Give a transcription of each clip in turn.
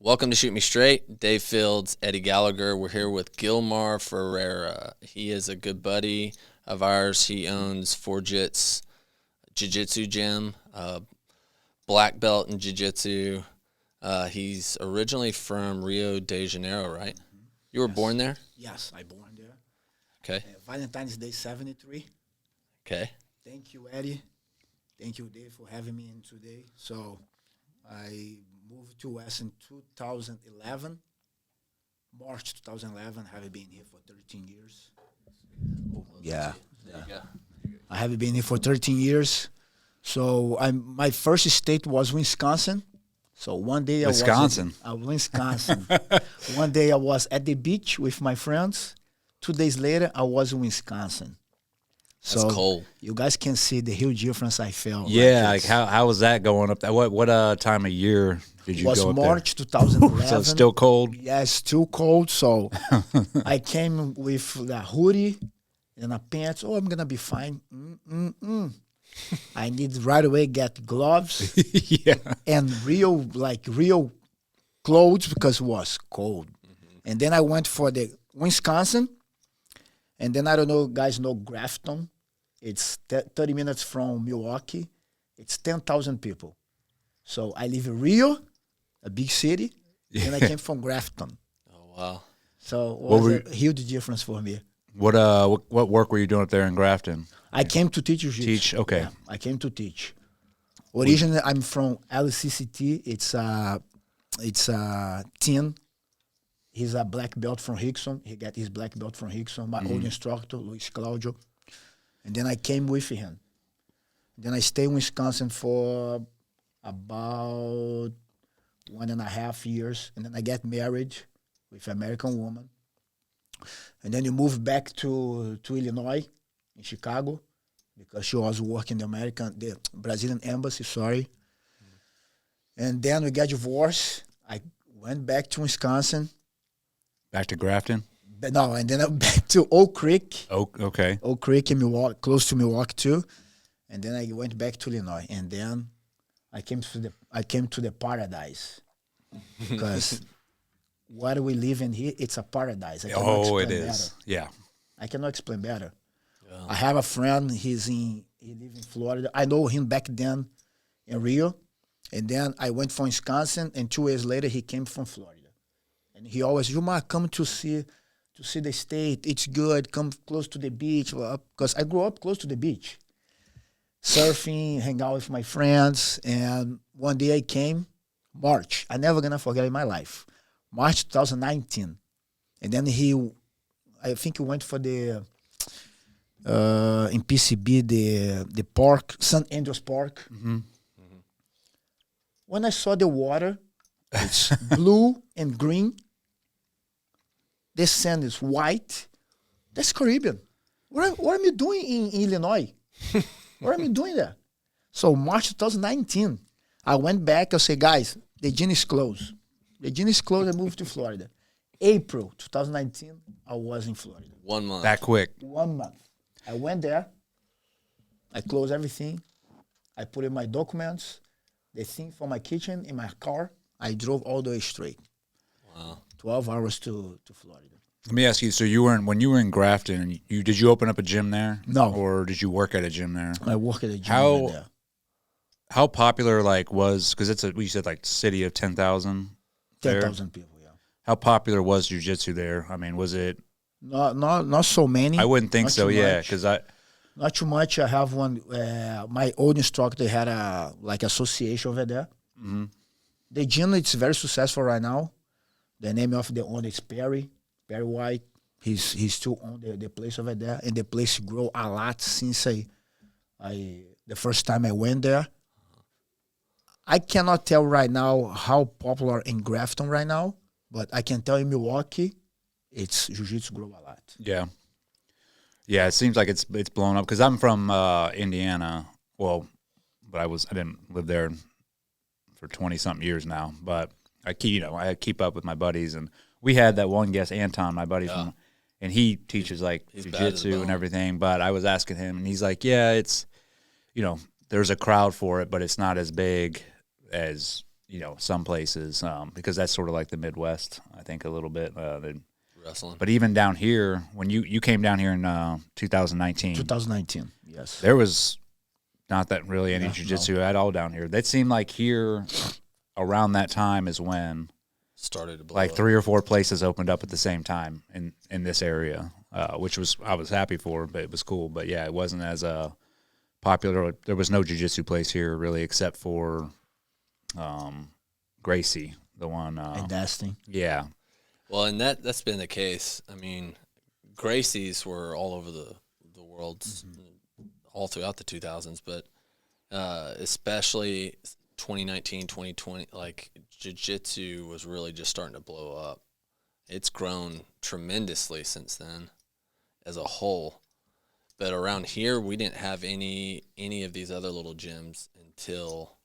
Welcome to Shoot Me Straight. Dave Fields, Eddie Gallagher. We're here with Gilmar Ferreira. He is a good buddy of ours. He owns Jitz Jiu-Jitsu gym, black belt in Jiu-Jitsu. He's originally from Rio de Janeiro, right? You were born there? Yes, I born there. Okay. Valentine's Day 73. Okay. Thank you, Eddie. Thank you, Dave, for having me in today. So I moved to West in 2011, March 2011. I have been here for 13 years. Yeah. I have been here for 13 years. So my first state was Wisconsin. So one day Wisconsin. One day I was at the beach with my friends. 2 days later, I was in Wisconsin. That's So cold. you guys can see the huge difference I felt. Yeah, it's- how was that going up there? What time of year did you was go up March 2011. there? So it's still cold? Yeah, it's still cold. So I came with a hoodie and a pants. Oh, I'm going to be fine. I need right away get gloves Yeah. and real clothes because it was cold. And then I went for the Wisconsin. And then I don't know, guys know Grafton. It's 30 minutes from Milwaukee. It's 10,000 people. So I live in Rio, a big city, and I came from Grafton. Oh, wow. So it was a huge difference for me. What work were you doing up there in Grafton? I came to teach jiu-jitsu. Teach, okay. Yeah, I came to teach. Originally, I'm from LCCT. It's a teen. He's a black belt from Rickson. He got his black belt from Rickson. My old instructor, Luis Claudio. And then I came with him. Then I stayed in Wisconsin for about 1.5 years. And then I got married with an American woman. And then you moved back to Illinois, in Chicago, because she was working the Brazilian embassy, sorry. And then we got divorced. I went back to Wisconsin. Back to Grafton? But no, and then I'm back to Oak Creek. Oh, okay. Oak Creek in Milwaukee, close to Milwaukee too. And then I went back to Illinois. And then I came to the paradise. Because what we live in here, it's a paradise. I cannot Oh, it explain is. better. Yeah. I cannot explain better. Yeah. I have a friend, he lives in Florida. I know him back then in Rio. And then I went from Wisconsin, and 2 years later, he came from Florida. And he always, Gilmar, come to see the state. It's good. Come close to the beach. Because I grew up close to the beach. Surfing, hang out with my friends. And one day I came, March. I'm never going to forget in my life. March 2019. And then I think he went for the, in PCB, the park, St. Andrews Park. Mm-hmm. When I saw the water, it's blue and green. The sand is white. That's Caribbean. What am I doing in Illinois? What am I doing there? So March 2019, I went back. I said, guys, the gym is closed. The gym is closed. I moved to Florida. April 2019, I was in Florida. 1 month. That quick. 1 month. I went there. I closed everything. I put in my documents, the thing for my kitchen in my car. I drove all the way straight. Wow. 12 hours to Florida. Let me ask you, so when you were in Grafton, did you open up a gym there? No. Or did you work at a gym there? I work at a gym over there. How popular was, because you said city of 10,000? 10,000 people, yeah. How popular was jiu-jitsu there? I mean, was it? Not so many. I wouldn't think Not so, too yeah, much. because Not too much. I have one, my old instructor had a association over there. Mm-hmm. The gym, it's very successful right now. The name of the owner is Perry White. He's still on the place over there, and the place grow a lot since the first time I went there. I cannot tell right now how popular in Grafton right now, but I can tell in Milwaukee, it's jiu-jitsu grow a lot. Yeah. Yeah, it seems like it's blown up because I'm from Indiana. Well, but I didn't live there for 20-something years now. But I keep up with my buddies, and we had that one guest, Anton, my buddy from, and he teaches jiu-jitsu and everything. But I was asking him, and he's like, "Yeah, it's, there's a crowd for it, but it's not as big as some places because that's sort of like the Midwest, I think, a little bit. Wrestling. But even down here, when you came down here in 2019. 2019, yes. There was not that really any jiu-jitsu at all down here. That seemed like here around that time is when started to blow like up. 3 or 4 places opened up at the same time in this area, which I was happy for, but it was cool. But yeah, it wasn't as popular. There was no jiu-jitsu place here really except for Gracie, the one. And Destiny. Yeah. Well, and that's been the case. I mean, Gracie's were all over the world, all throughout the 2000s, but especially 2019, 2020, like jiu-jitsu was really just starting to blow up. It's grown tremendously since then as a whole. But around here, we didn't have any of these other little gyms until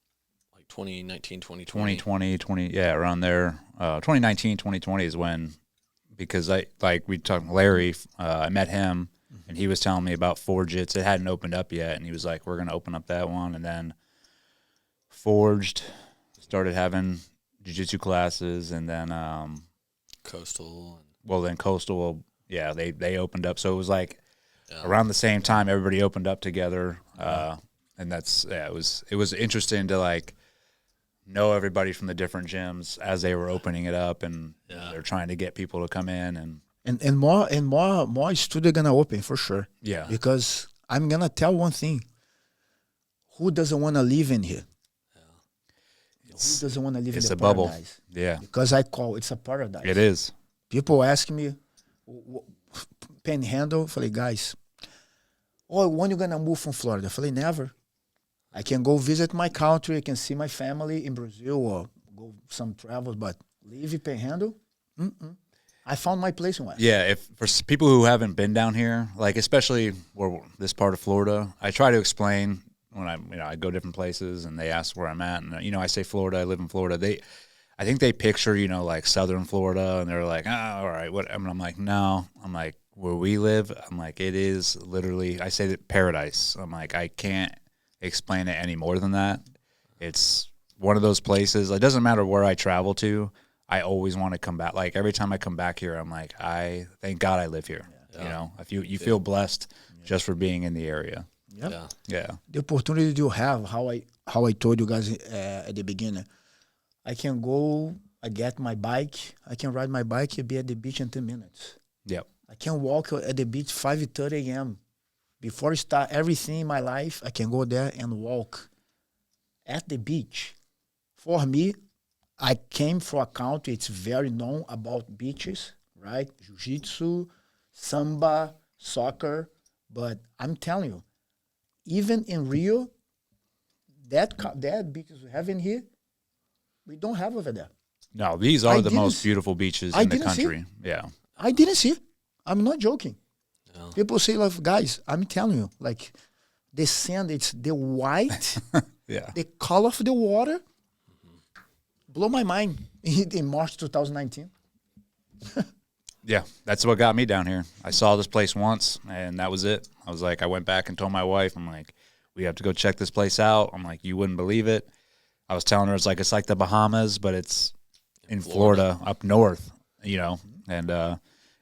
like 2019, 2020. 2020, yeah, around there. 2019, 2020 is when, because we talked to Larry, I met him, and he was telling me about Jitz. It hadn't opened up yet, and he was like, we're going to open up that one. And then Forged started having jiu-jitsu classes, and then Coastal. Then Coastal, yeah, they opened up. So it was like around the same time everybody opened up together, and that's it was interesting to like know everybody from the different gyms as they were opening it up, and they're trying to get people to come in and more studio gonna open for sure. Yeah, because I'm gonna tell one thing: who doesn't want to live in here? Who doesn't want to live in the bubble. paradise? Yeah, because it's a paradise. It is. People ask me, Panhandle. I like, guys, when you gonna move from Florida? I like, never. I can go visit my country. I can see my family in Brazil or go some travels, but leave Panhandle? I found my place in West. Yeah, for people who haven't been down here, like especially this part of Florida, I try to explain when I go different places and they ask where I'm at, and I say Florida, I live in Florida. I think they picture like Southern Florida, and they're like, all right, what? I mean, I'm like, no, I'm like where we live. I'm like, it is literally. I say that paradise. I'm like, I can't explain it any more than that. It's one of those places. It doesn't matter where I travel to. I always want to come back. Like every time I come back here, I'm like, thank God I live here. Yeah. If you feel blessed just for being in the area. Yep. Yeah. The opportunity you have, how I told you guys at the beginning, I can go. I get my bike. I can ride my bike and be at the beach in 10 minutes. Yep. I can walk at the beach 5:30 a.m. Before I start everything in my life, I can go there and walk at the beach. For me, I came from a country, it's very known about beaches, right? Jiu-jitsu, samba, soccer. But I'm telling you, even in Rio, that beaches we have in here, we don't have over there. No, these are the most beautiful beaches in the country. Yeah. I didn't see. I'm not joking. No. People say, like, guys, I'm telling you, like, the sand, it's the white, Yeah. the color of the water. Blow my mind in March 2019. Yeah, that's what got me down here. I saw this place once, and that was it. I was like, I went back and told my wife, I'm like, we have to go check this place out. I'm like, you wouldn't believe it. I was telling her it's like the Bahamas, but it's in Florida up north, and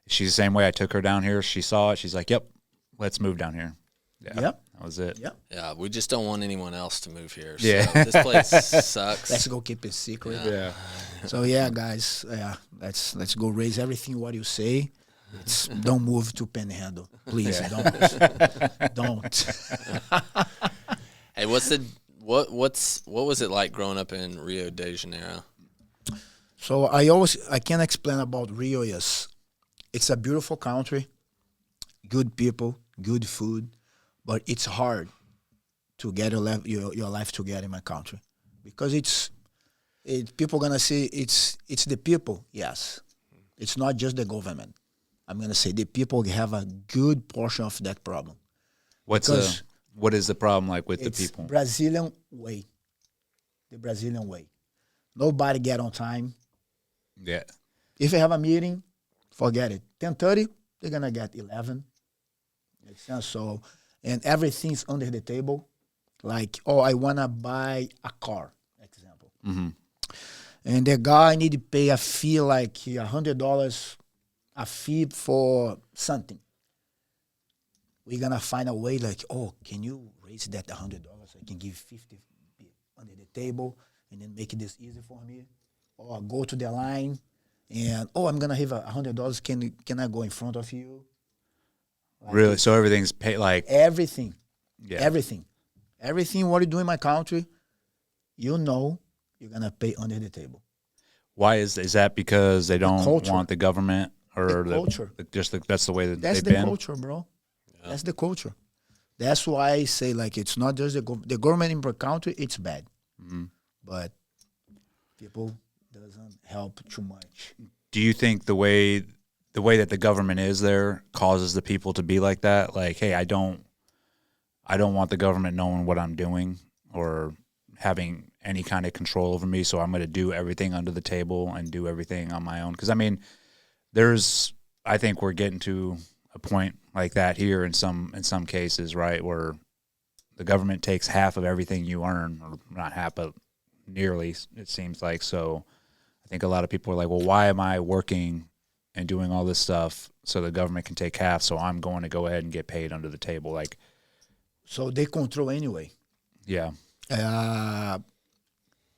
she's the same way. I took her down here. She saw it. She's like, yep, let's move down here. Yeah, Yep. That was it. Yep. Yeah, we just don't want anyone else to move here. So Yeah. this place sucks. Let's go keep it secret. Yeah. So yeah, guys, let's go raise everything what you say. Don't move to Panhandle, please. Don't. Hey, what was it like growing up in Rio de Janeiro? So I can explain about Rio. Yes, it's a beautiful country, good people, good food, but it's hard to get your life together in my country because people gonna say it's the people. Yes, it's not just the government. I'm gonna say the people have a good portion of that problem. What is the problem like with the people? Brazilian way. The Brazilian way. Nobody get on time. Yeah. If you have a meeting, forget it. 10:30, they're gonna get 11. Makes sense. So, and everything's under the table. Like, I wanna buy a car, example. Mm-hmm. And the guy need to pay a fee like $100 a fee for something. We're gonna find a way like, oh, can you raise that $100? I can give 50 under the table and then make this easy for me. Or go to the line and I'm gonna have $100. Can I go in front of you? Like Really? So everything's paid like everything. yeah. Everything what you do in my country, you're gonna pay under the table. Why is that because they don't culture. want the government or The culture. That's the way that That's they've the been? culture, bro. Yeah. That's the culture. That's why I say like it's not just the government in per country. It's bad, but people doesn't help too much. Do you think the way that the government is there causes the people to be like that? Like, hey, I don't want the government knowing what I'm doing or having any kind of control over me, so I'm going to do everything under the table and do everything on my own. Because I mean, I think we're getting to a point like that here in some cases, right, where the government takes half of everything you earn, or not half, but nearly, it seems like. So I think a lot of people are like, well, why am I working and doing all this stuff so the government can take half, so I'm going to go ahead and get paid under the table? Like, so they control anyway. Yeah.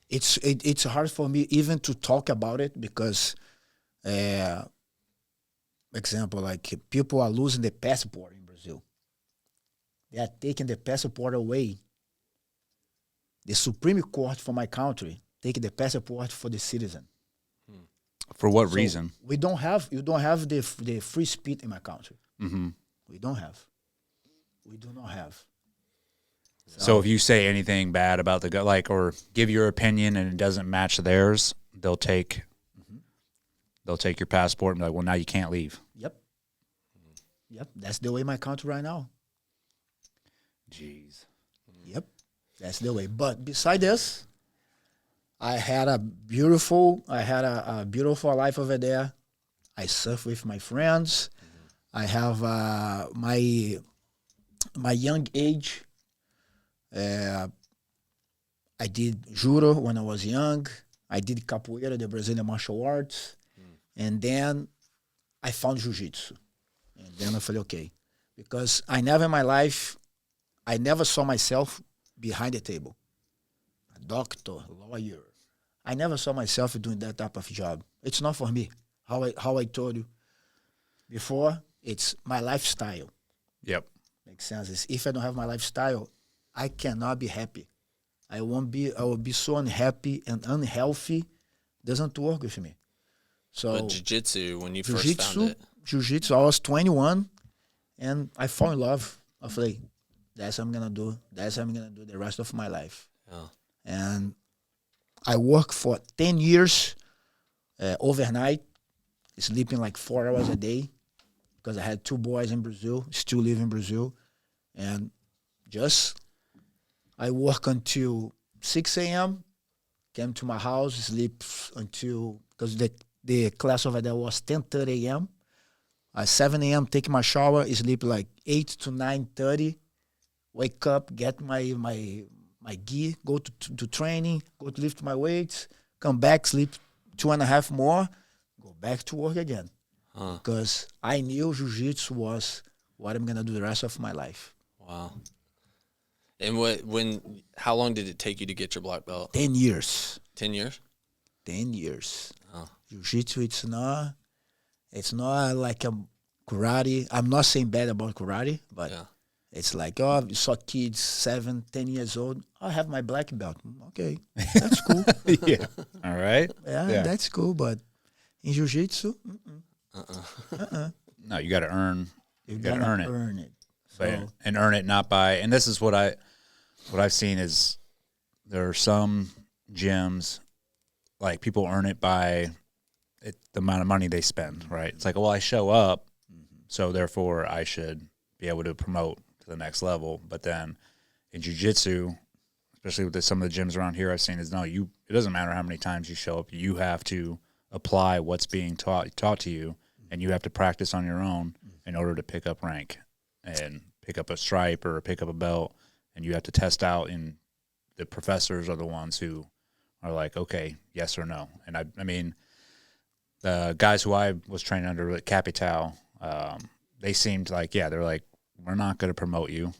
It's hard for me even to talk about it because, example, like people are losing their passport in Brazil. They are taking the passport away. The Supreme Court for my country take the passport for the citizen. For what reason? You don't have the free speech in my country. Mm-hmm. We don't have. We do not have. So if you say anything bad about the guy, or give your opinion and it doesn't match theirs, they'll take your passport and be like, well, now you can't leave. Yep. That's the way my country right now. Jeez. Yep. That's the way. But beside this, I had a beautiful life over there. I surf with my friends. I have my young age. I did judo when I was young. I did capoeira, the Brazilian martial arts. And then I found jiu-jitsu. And then I felt okay. Because I never in my life, I never saw myself behind the table. A doctor, a lawyer. I never saw myself doing that type of job. It's not for me. How I told you before, it's my lifestyle. Yep. Makes sense. If I don't have my lifestyle, I cannot be happy. I will be so unhappy and unhealthy. Doesn't work with me. So but jiu-jitsu, when you first found it. Jiu-jitsu, I was 21 and I fell in love. I was like, that's what I'm gonna do. That's what I'm gonna do the rest of my life. Yeah. And I worked for 10 years overnight, sleeping like 4 hours a day because I had 2 boys in Brazil, still live in Brazil. And I work until 6 a.m., came to my house, sleep until, because the class over there was 10:30 a.m. At 7 a.m., take my shower, sleep like 8 to 9:30, wake up, get my gear, go to training, go to lift my weights, come back, sleep 2.5 more, go back to work again. Because I knew jiu-jitsu was what I'm going to do the rest of my life. Wow. And how long did it take you to get your black belt? 10 years. 10 years? 10 years. Oh. Jiu-jitsu, it's not like a karate. I'm not saying bad about karate, but it's like, you saw kids 7, 10 years old. I have my black belt. Okay, that's cool. Yeah. All right. Yeah, that's cool. But in jiu-jitsu, no, you got to earn. You got to earn it. So, and earn it not by. And this is what I've seen is there are some gyms like people earn it by the amount of money they spend. Right. It's like, well, I show up, so therefore I should be able to promote to the next level. But then in jiu-jitsu, especially with some of the gyms around here, I've seen is it doesn't matter how many times you show up, you have to apply what's being taught to you, and you have to practice on your own in order to pick up rank and pick up a stripe or pick up a belt, and you have to test out, and the professors are the ones who are like, okay, yes or no. And I mean, the guys who I was training under at Capital, they seemed like, they're like, we're not going to promote you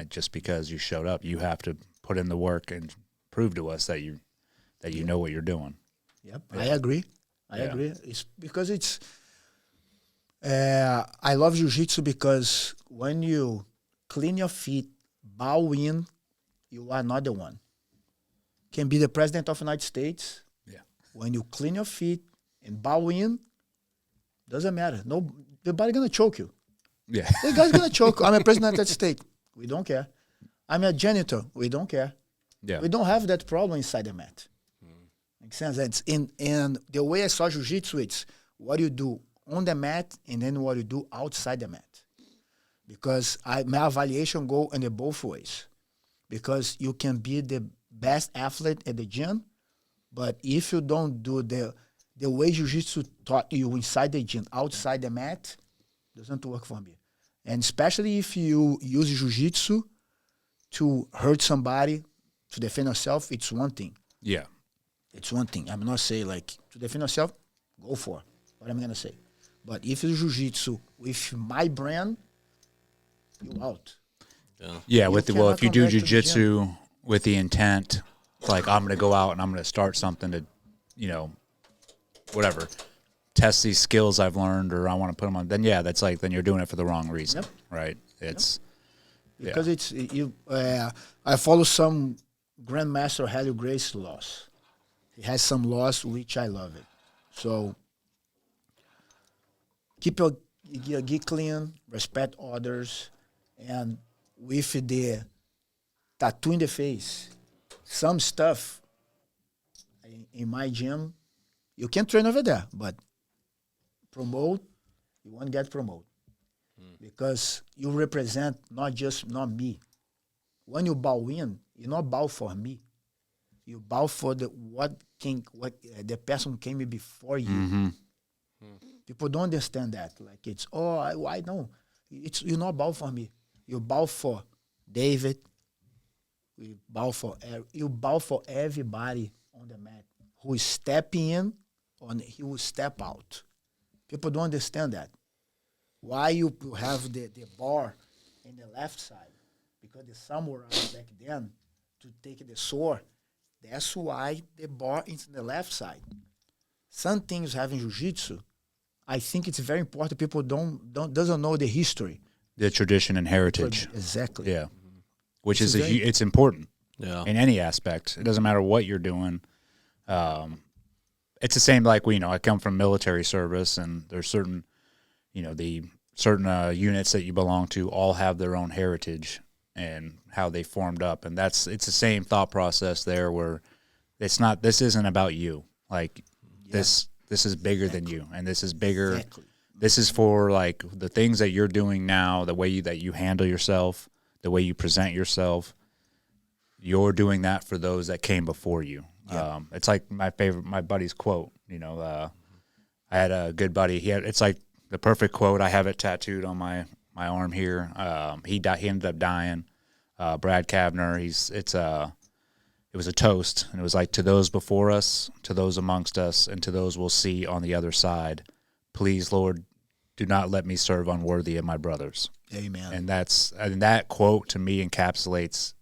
just because you showed up. You have to put in the work and prove to us that you know what you're doing. Yep, I agree. I agree. It's because it's. I love jiu-jitsu because when you clean your feet, bow in, you are not the one. Can be the president of the United States. Yeah. When you clean your feet and bow in, doesn't matter. No, the body gonna choke you. Yeah. The guy's gonna choke. I'm a president of the United States. We don't care. I'm a janitor. We don't care. Yeah. We don't have that problem inside the mat. Makes sense. And the way I saw jiu-jitsu, it's what you do on the mat and then what you do outside the mat. Because my evaluation go in the both ways. Because you can be the best athlete at the gym, but if you don't do the way jiu-jitsu taught you inside the gym, outside the mat, doesn't work for me. And especially if you use jiu-jitsu to hurt somebody, to defend yourself, it's one thing. Yeah. It's one thing. I'm not saying like to defend yourself, go for what I'm gonna say. But if it's jiu-jitsu with my brand, you out. Yeah, You if you cannot do come back to the jiu-jitsu with the intent, like I'm going to go out and I'm going to start something to, whatever, test these skills I've learned or I want to put them on, then that's like, then you're doing it for the wrong reason, right? It's because it's you. I follow some Grandmaster Helio Gracie laws. He has some laws which I love it. So keep your gi clean, respect others, and with the tattoo in the face, some stuff in my gym, you can train over there, but promote, you won't get promoted. Because you represent not me. When you bow in, you not bow for me. You bow for the the person came before you. mm-hmm. People don't understand that. Like it's I know. It's you not bow for me. You bow for David. You bow for everybody on the mat who is stepping in, or he will step out. People don't understand that. Why you have the bar in the left side? Because the samurai back then to take the sword, that's why the bar is in the left side. Some things have in jiu-jitsu, I think it's very important. People doesn't know the history, the tradition and heritage. Exactly. Yeah, which It's it's important. Yeah. In any aspect, it doesn't matter what you're doing. It's the same. Like I come from military service, and there's certain, the certain units that you belong to all have their own heritage and how they formed up, and it's the same thought process there. Where this isn't about you. Like this is bigger than you, and this is bigger. Exactly. This is for like the things that you're doing now, the way that you handle yourself, the way you present yourself. You're doing that for those that came before you. Yeah. It's like my buddy's quote. I had a good buddy. It's like the perfect quote. I have it tattooed on my arm here. He ended up dying. Brad Kavner. It was a toast, and it was like, to those before us, to those amongst us, and to those we'll see on the other side. Please, Lord, do not let me serve unworthy of my brothers. Amen. And that quote to me encapsulates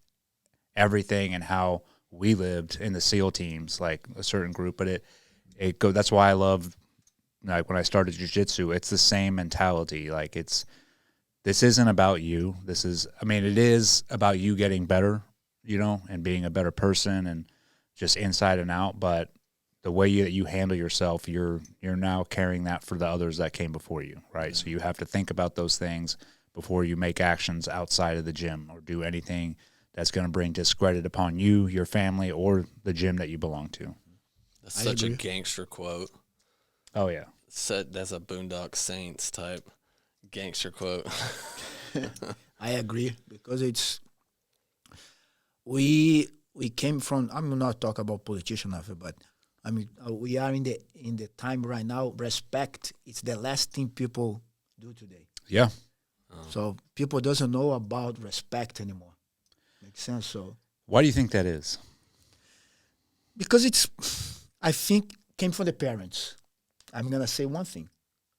everything and how we lived in the SEAL teams, like a certain group. But that's why I love, like when I started jiu-jitsu, it's the same mentality. Like this isn't about you. It is about you getting better, and being a better person and just inside and out. But the way that you handle yourself, you're now carrying that for the others that came before you, right? Yeah. So you have to think about those things before you make actions outside of the gym or do anything that's going to bring discredit upon you, your family, or the gym that you belong to. That's such a gangster quote. Oh, yeah. That's a Boondock Saints type gangster quote. I agree, because it's we came from. I'm not talking about politician of it, but we are in the time right now. Respect, it's the last thing people do today. Yeah. So people doesn't know about respect anymore. Makes sense. So why do you think that is? Because I think, came from the parents. I'm going to say one thing.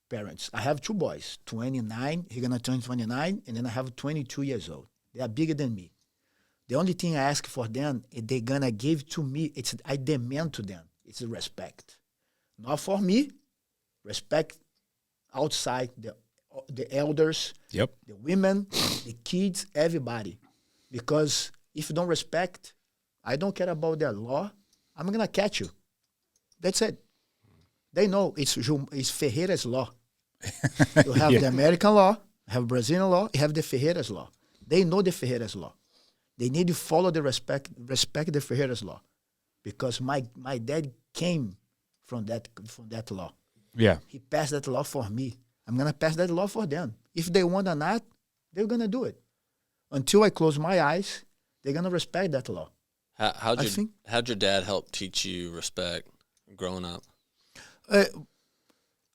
Parents. I have two boys, 29. He's going to turn 29. And then I have 22 years old. They are bigger than me. The only thing I ask for them is they're going to give to me. I demand to them. It's respect. Not for me. Respect outside the elders, Yep. the women, the kids, everybody. Because if you don't respect, I don't care about their law, I'm going to catch you. That's it. They know it's Ferreira's law. You have the American law, you have Brazilian law, you have the Ferreira's law. They know the Ferreira's law. They need to follow the respect the Ferreira's law. Because my dad came from that law. Yeah. He passed that law for me. I'm going to pass that law for them. If they want or not, they're going to do it. Until I close my eyes, they're going to respect that law. How'd your dad help teach you respect growing up?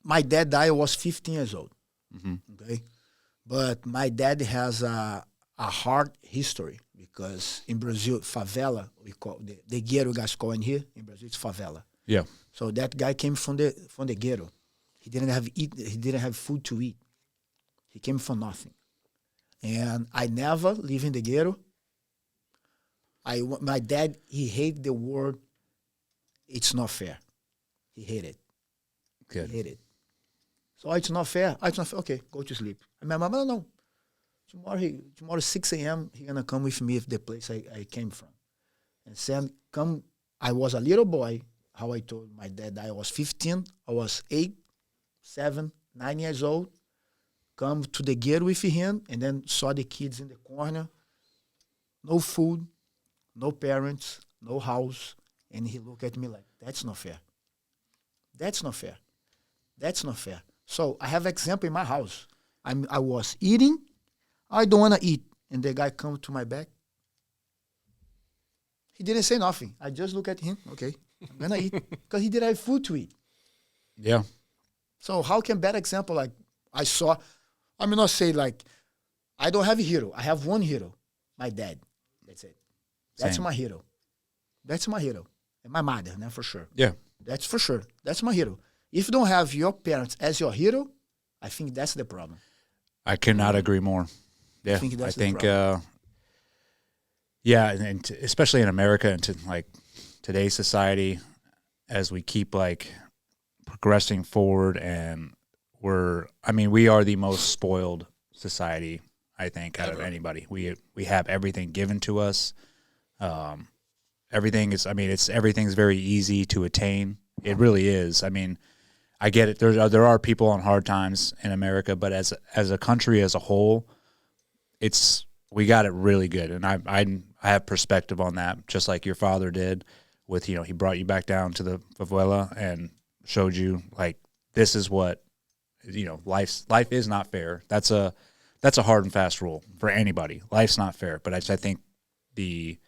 My dad died, I was 15 years old. Mm-hmm. Okay? But my dad has a hard history because in Brazil, favela, we call the ghetto guys call in here. In Brazil, it's favela. Yeah. So that guy came from the ghetto. He didn't have food to eat. He came from nothing. And I never live in the ghetto. My dad, he hated the word, it's not fair. He hated it. Good. He hated it. So it's not fair. It's not fair. Okay, go to sleep. And my mom, no. Tomorrow 6 a.m., he's going to come with me if the place I came from. And said, come. I was a little boy, how I told my dad I was 15. I was 8, 7, 9 years old. Come to the gate with him and then saw the kids in the corner. No food, no parents, no house. And he looked at me like, that's not fair. That's not fair. That's not fair. So I have example in my house. I was eating. I don't want to eat. And the guy comes to my back. He didn't say nothing. I just look at him. Okay, I'm going to eat. Because he didn't have food to eat. Yeah. So how can bad example like I saw, I mean, not say like, I don't have a hero. I have one hero, my dad. That's it. That's Same. my hero. That's my hero. And my mother, for sure. Yeah. That's for sure. That's my hero. If you don't have your parents as your hero, I think that's the problem. I cannot agree more. Yeah. I think yeah, and especially in America and to like today's society, as we keep like progressing forward, and we are the most spoiled society, I think, out of anybody. We have everything given to us. Everything's very easy to attain. It really is. I mean, I get it. There are people on hard times in America, but as a country as a whole, we got it really good. And I have perspective on that, just like your father did with, he brought you back down to the favela and showed you like, this is what, life is not fair. That's a hard and fast rule for anybody. Life's not fair. But I think the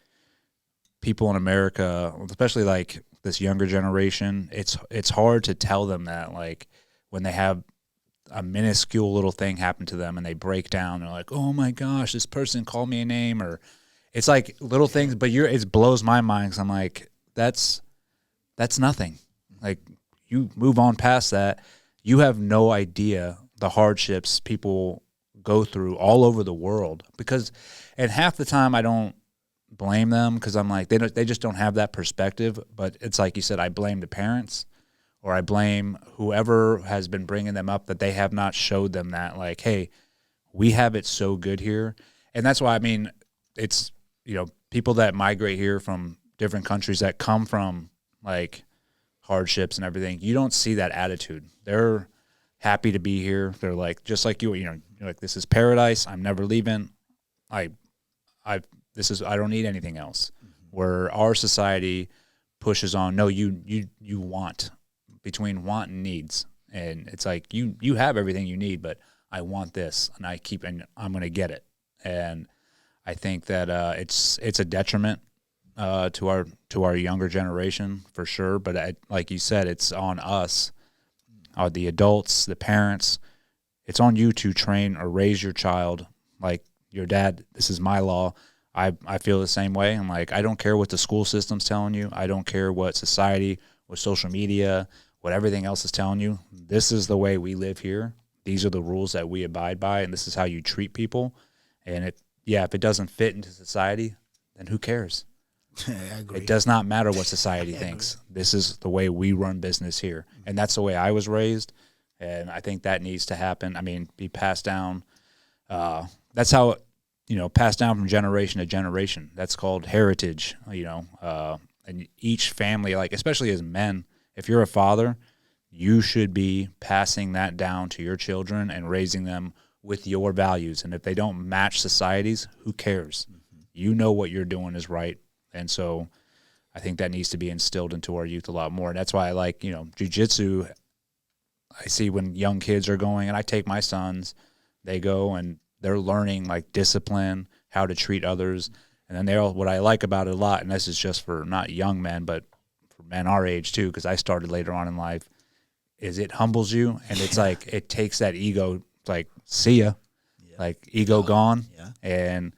people in America, especially like this younger generation, it's hard to tell them that, like, when they have a minuscule little thing happen to them and they break down, they're like, oh my gosh, this person called me a name, or it's like little things, but it blows my mind because I'm like, that's nothing. Like, you move on past that. You have no idea the hardships people go through all over the world, and half the time I don't blame them because I'm like, they just don't have that perspective. But it's like you said, I blame the parents, or I blame whoever has been bringing them up, that they have not showed them that, like, hey, we have it so good here. And that's why, I mean, it's, people that migrate here from different countries that come from like hardships and everything, you don't see that attitude. They're happy to be here. They're like, just like you're like, this is paradise. I'm never leaving. I don't need anything else. Mm-hmm. Where our society pushes on, no, you want, between want and needs. And it's like, you have everything you need, but I want this, and I'm going to get it. And I think that it's a detriment to our younger generation for sure. But like you said, it's on us, the adults, the parents. It's on you to train or raise your child like your dad. This is my law. I feel the same way. I'm like, I don't care what the school system's telling you. I don't care what society, what social media, what everything else is telling you. This is the way we live here. These are the rules that we abide by, and this is how you treat people. And if it doesn't fit into society, then who cares? I agree. It does not matter what society thinks. This is the way we run business here. And that's the way I was raised. And I think that needs to happen. I mean, be passed down. That's how, passed down from generation to generation. That's called heritage, and each family, like, especially as men, if you're a father, you should be passing that down to your children and raising them with your values. And if they don't match society's, who cares? You know what you're doing is right. And so I think that needs to be instilled into our youth a lot more. And that's why I like, jiu-jitsu. I see when young kids are going, and I take my sons, they go and they're learning like discipline, how to treat others. And then what I like about it a lot, and this is just for not young men, but for men our age too, because I started later on in life, is it humbles you. And it's like, it takes that ego, like, see ya, like ego gone. Yeah. And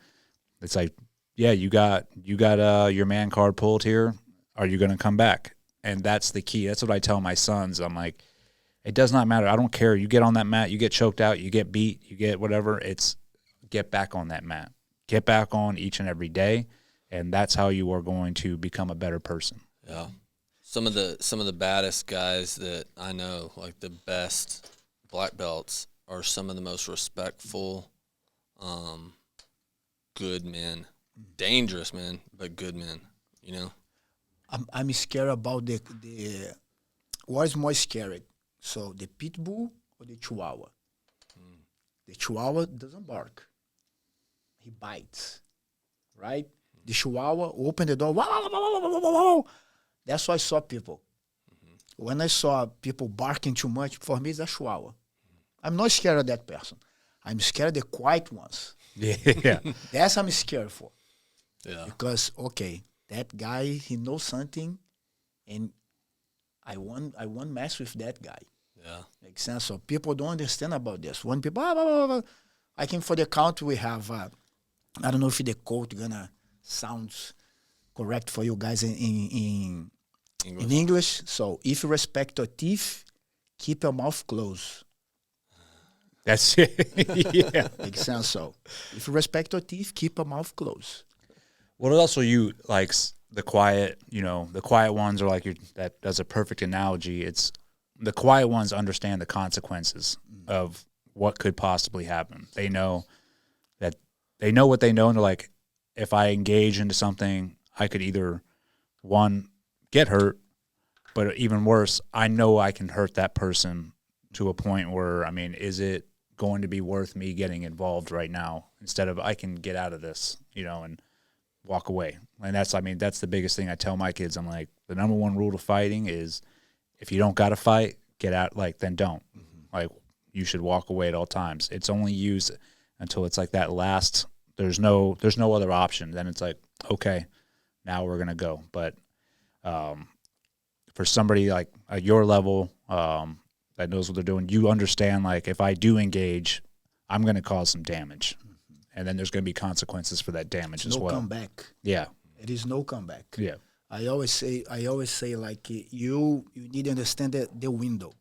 it's like, yeah, you got your man card pulled here. Are you going to come back? And that's the key. That's what I tell my sons. I'm like, it does not matter. I don't care. You get on that mat, you get choked out, you get beat, you get whatever. It's get back on that mat. Get back on each and every day, and that's how you are going to become a better person. Yeah. Some of the baddest guys that I know, like the best black belts, are some of the most respectful, good men. Dangerous men, but good men, I'm scared about the what is more scary. So the pit bull or the chihuahua? The chihuahua doesn't bark. He bites, right? The chihuahua open the door. Wow, wow, wow, wow, wow, wow. That's why I saw people. When I saw people barking too much, for me it's a chihuahua. I'm not scared of that person. I'm scared of the quiet ones. Yeah. That's I'm scared for. Yeah. Because, okay, that guy, he knows something, and I won't mess with that guy. Yeah. Makes sense? So people don't understand about this. When people, blah, blah, blah, blah. I think for the country we have, I don't know if the quote gonna sounds correct for you guys in English. So if you respect your teeth, keep your mouth closed. That's it. Yeah. Makes sense? So if you respect your teeth, keep your mouth closed. What else are you like? The quiet, the quiet ones are like that's a perfect analogy. It's the quiet ones understand the consequences of what could possibly happen. They know what they know, and they're like, if I engage into something, I could either one get hurt, but even worse, I know I can hurt that person to a point where, I mean, is it going to be worth me getting involved right now instead of I can get out of this, and walk away. And that's the biggest thing I tell my kids. I'm like, the number one rule to fighting is if you don't got to fight, get out, then don't. Like, you should walk away at all times. It's only used until it's like that last, there's no other option. Then it's like, okay, now we're going to go. But for somebody like at your level that knows what they're doing, you understand, like, if I do engage, I'm going to cause some damage. And then there's going to be consequences for that damage as well. No comeback. Yeah. It is no comeback. Yeah. I always say like you need to understand the window.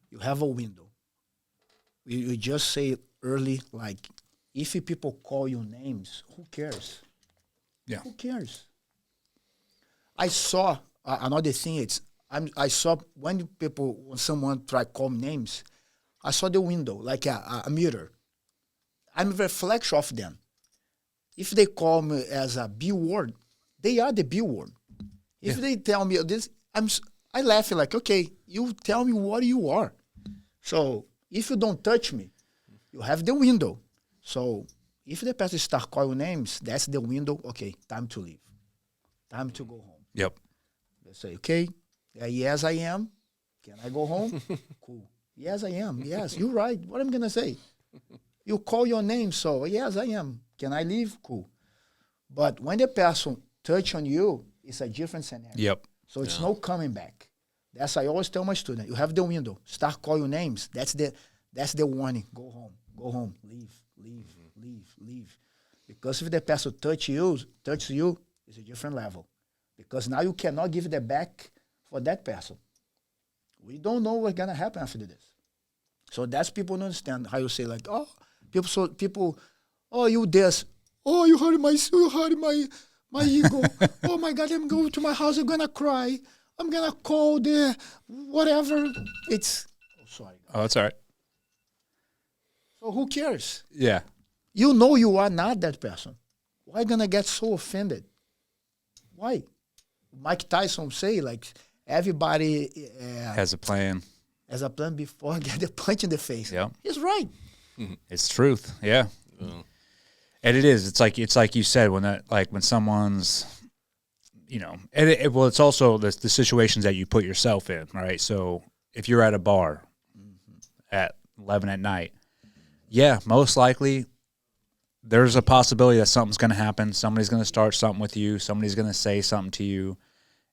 You have a window. You just say early, like, if people call you names, who cares? Yeah. Who cares? I saw another thing. I saw when someone try to call me names, I saw the window like a mirror. I'm a reflection of them. If they call me as a B word, they are the B word. If they tell me this, I laugh like, okay, you tell me what you are. So if you don't touch me, you have the window. So if the person start calling names, that's the window. Okay, time to leave. Time to go home. Yep. They say, okay, yes, I am. Can I go home? Cool. Yes, I am. Yes, you're right. What I'm going to say? You call your name, so yes, I am. Can I leave? Cool. But when the person touch on you, it's a different scenario. Yep. So it's no coming back. That's I always tell my student. You have the window. Start calling your names. That's the warning. Go home. Go home. Leave. Leave. Leave. Leave. Because if the person touches you, it's a different level. Because now you cannot give the back for that person. We don't know what's gonna happen after this. So that's people don't understand how you say like, oh, people, oh, you this, oh, you hurt my ego. Oh my God, I'm going to my house, I'm gonna cry. I'm gonna call the whatever. It's sorry. Oh, that's all right. So who cares? Yeah. You know you are not that person. Why gonna get so offended? Why? Mike Tyson say like everybody Has a plan. has a plan before get a punch in the face. Yeah. He's right. It's truth. Yeah. And it is. It's like you said when someone's, well, it's also the situations that you put yourself in, right? So if you're at a bar at 11 at night, yeah, most likely there's a possibility that something's going to happen. Somebody's going to start something with you. Somebody's going to say something to you.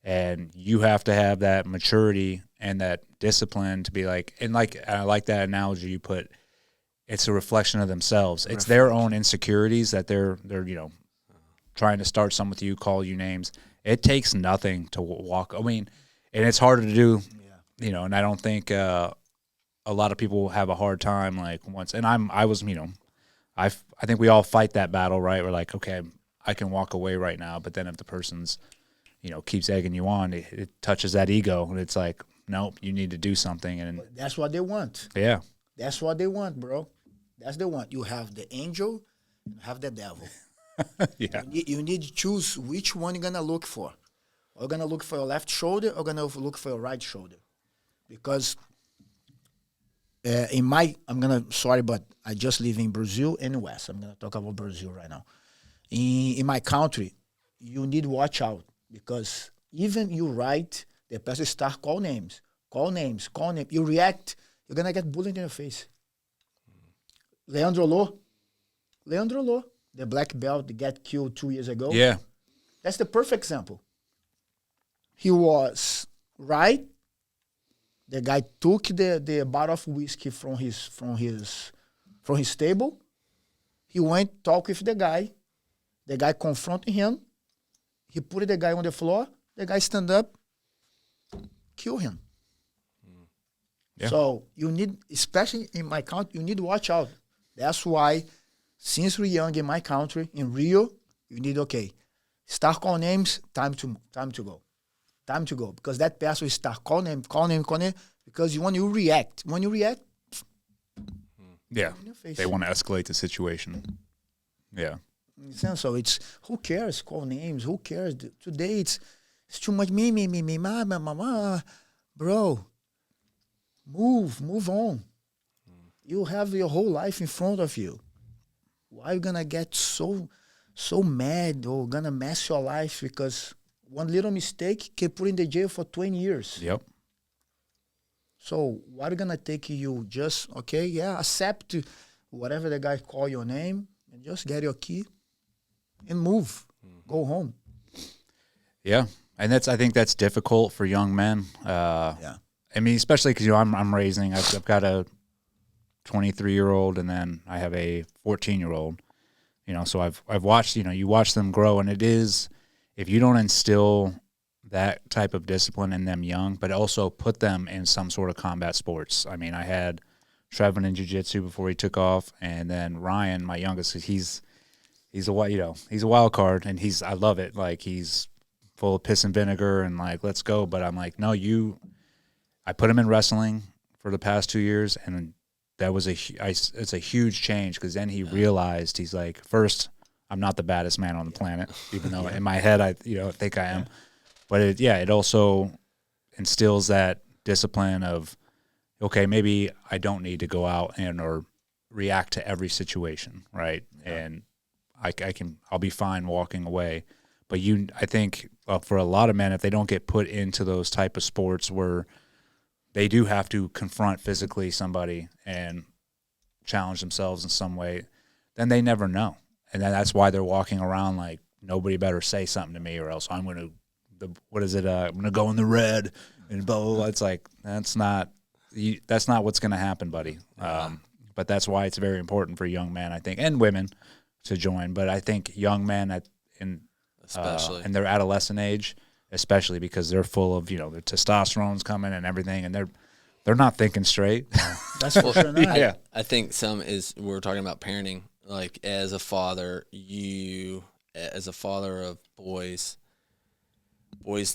And you have to have that maturity and that discipline to be like, and I like that analogy you put. It's a reflection of themselves. It's their own insecurities that they're trying to start something with you, call you names. It takes nothing to walk. I mean, and it's harder to do, and I don't think a lot of people have a hard time like once. And I think we all fight that battle, right? We're like, okay, I can walk away right now. But then if the person's, keeps egging you on, it touches that ego. And it's like, nope, you need to do something. And that's what they want. Yeah. That's what they want, bro. That's the one. You have the angel, you have the devil. Yeah. You need to choose which one you're going to look for. Are you going to look for your left shoulder or going to look for your right shoulder? Because but I just live in Brazil and West. I'm going to talk about Brazil right now. In my country, you need to watch out because even you write, the person start call names. You react, you're going to get bullied in your face. Leandro Lo, the black belt that got killed 2 years ago. Yeah. That's the perfect example. He was right. The guy took the bottle of whiskey from his table. He went talk with the guy. The guy confronted him. He put the guy on the floor. The guy stand up, kill him. Yeah. So you need, especially in my country, you need to watch out. That's why, since we're young in my country, in Rio, you need, start call names, time to go. Because that person will start call name, because when you react, yeah, they want to escalate the situation. Yeah. So it's, who cares, call names, who cares? Today it's too much me, mama, bro. Move on. You have your whole life in front of you. Why are you gonna get so mad or gonna mess your life because one little mistake can put in the jail for 20 years? Yep. So what are gonna take you just accept whatever the guy call your name and just get your key and move. Go home. Yeah. And I think that's difficult for young men. Yeah. I mean, especially because I'm raising. I've got a 23-year-old, and then I have a 14-year-old. So I've watched. You watch them grow, and it is, if you don't instill that type of discipline in them young, but also put them in some sort of combat sports. I mean, I had Trevin in jiu-jitsu before he took off, and then Ryan, my youngest, he's a wild card, and I love it. Like, he's full of piss and vinegar, and like, let's go. But I'm like, no, I put him in wrestling for the past 2 years, and that was it's a huge change because then he realized, he's like, first, I'm not the baddest man on the planet, even though in my head I think I am. But it also instills that discipline of, okay, maybe I don't need to go out or react to every situation, right? Yeah. And I'll be fine walking away. But I think for a lot of men, if they don't get put into those type of sports where they do have to confront physically somebody and challenge themselves in some way, then they never know. And then that's why they're walking around like, nobody better say something to me or else I'm going to, I'm going to go in the red and blah, blah, blah. It's like, that's not what's going to happen, buddy. But that's why it's very important for young men, I think, and women to join. But I think young men especially in their adolescent age, especially because they're full of, their testosterone's coming and everything, and they're not thinking straight. That's for sure not. Yeah. I think we're talking about parenting. Like as a father, as a father of boys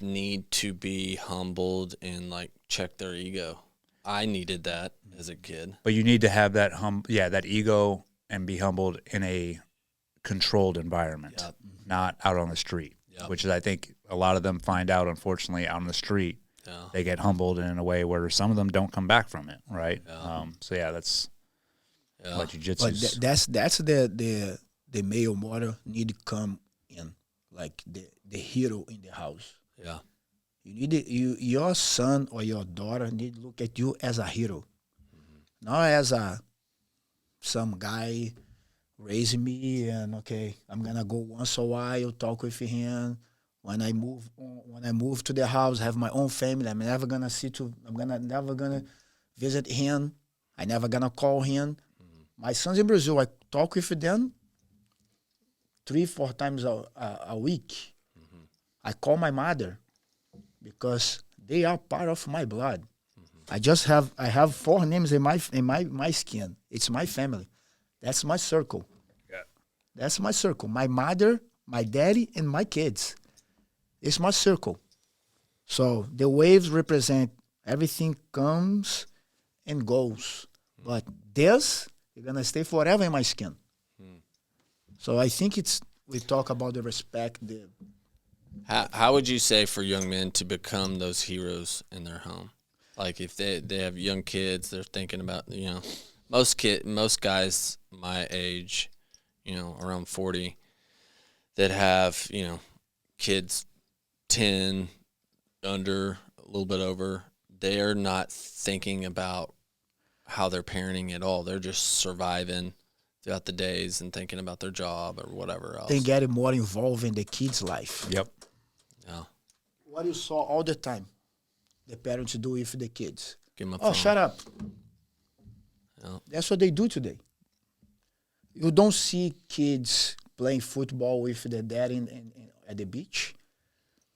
need to be humbled and like check their ego. I needed that as a kid. But you need to have that that ego and be humbled in a controlled environment, Yep. not out on the street, Yep. which is, I think, a lot of them find out, unfortunately, out on the street. Yeah. They get humbled in a way where some of them don't come back from it, right? Yeah. That's Yeah. jiu-jitsu. But that's the male model need to come in, like the hero in the house. Yeah. You need your son or your daughter need to look at you as a hero, not as some guy raising me and okay, I'm gonna go once a while talk with him. When I move to the house, have my own family, I'm never gonna never gonna visit him. I never gonna call him. My sons in Brazil, I talk with them 3-4 times a week. I call my mother because they are part of my blood. I have 4 names in my skin. It's my family. That's my circle. Yeah. That's my circle. My mother, my daddy, and my kids. It's my circle. So the waves represent everything comes and goes. But this, you're going to stay forever in my skin. So I think we talk about the respect. How would you say for young men to become those heroes in their home? Like if they have young kids, they're thinking about, most guys my age, around 40, that have, kids 10 under, a little bit over, they're not thinking about how they're parenting at all. They're just surviving throughout the days and thinking about their job or whatever else. They get more involved in the kids' life. Yep. Yeah. What you saw all the time, the parents do with the kids. Give them a Oh, phone. shut up. Yeah. That's what they do today. You don't see kids playing football with their dad at the beach.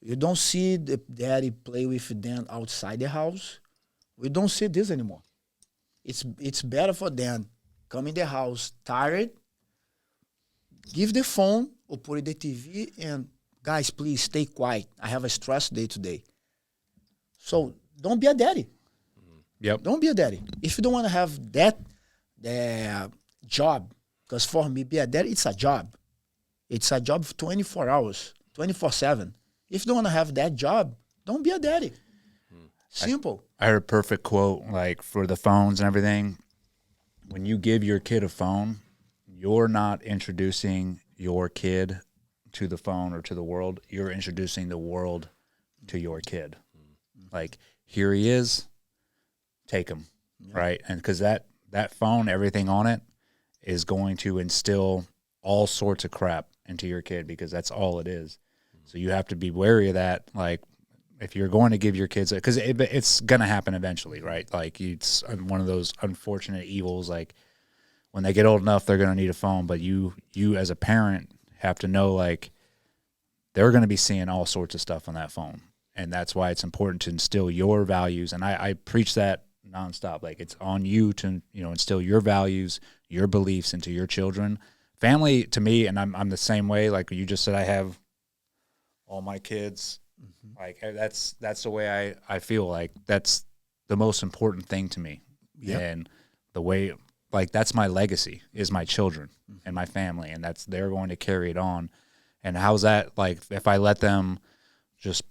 You don't see the daddy play with them outside the house. We don't see this anymore. It's better for them come in the house tired, give the phone or put it the TV and guys, please stay quiet. I have a stress day today. So don't be a daddy. Yep. Don't be a daddy. If you don't want to have that job, because for me, be a daddy, it's a job. It's a job for 24 hours, 24/7. If you don't want to have that job, don't be a daddy. Simple. I heard a perfect quote, like for the phones and everything. When you give your kid a phone, you're not introducing your kid to the phone or to the world. You're introducing the world to your kid. Like, here he is, take him, right? And because that phone, everything on it, is going to instill all sorts of crap into your kid because that's all it is. So you have to be wary of that. Like, if you're going to give your kids, because it's going to happen eventually, right? Like, it's one of those unfortunate evils. Like, when they get old enough, they're going to need a phone. But you as a parent have to know, like, they're going to be seeing all sorts of stuff on that phone. And that's why it's important to instill your values. And I preach that nonstop. Like, it's on you to, instill your values, your beliefs into your children. Family, to me, and I'm the same way. Like you just said, I have all my kids. Like, that's the way I feel. Like, that's the most important thing to me. Yep. And the way, like, that's my legacy is my children and my family, and they're going to carry it on. And how's that, like, if I let them just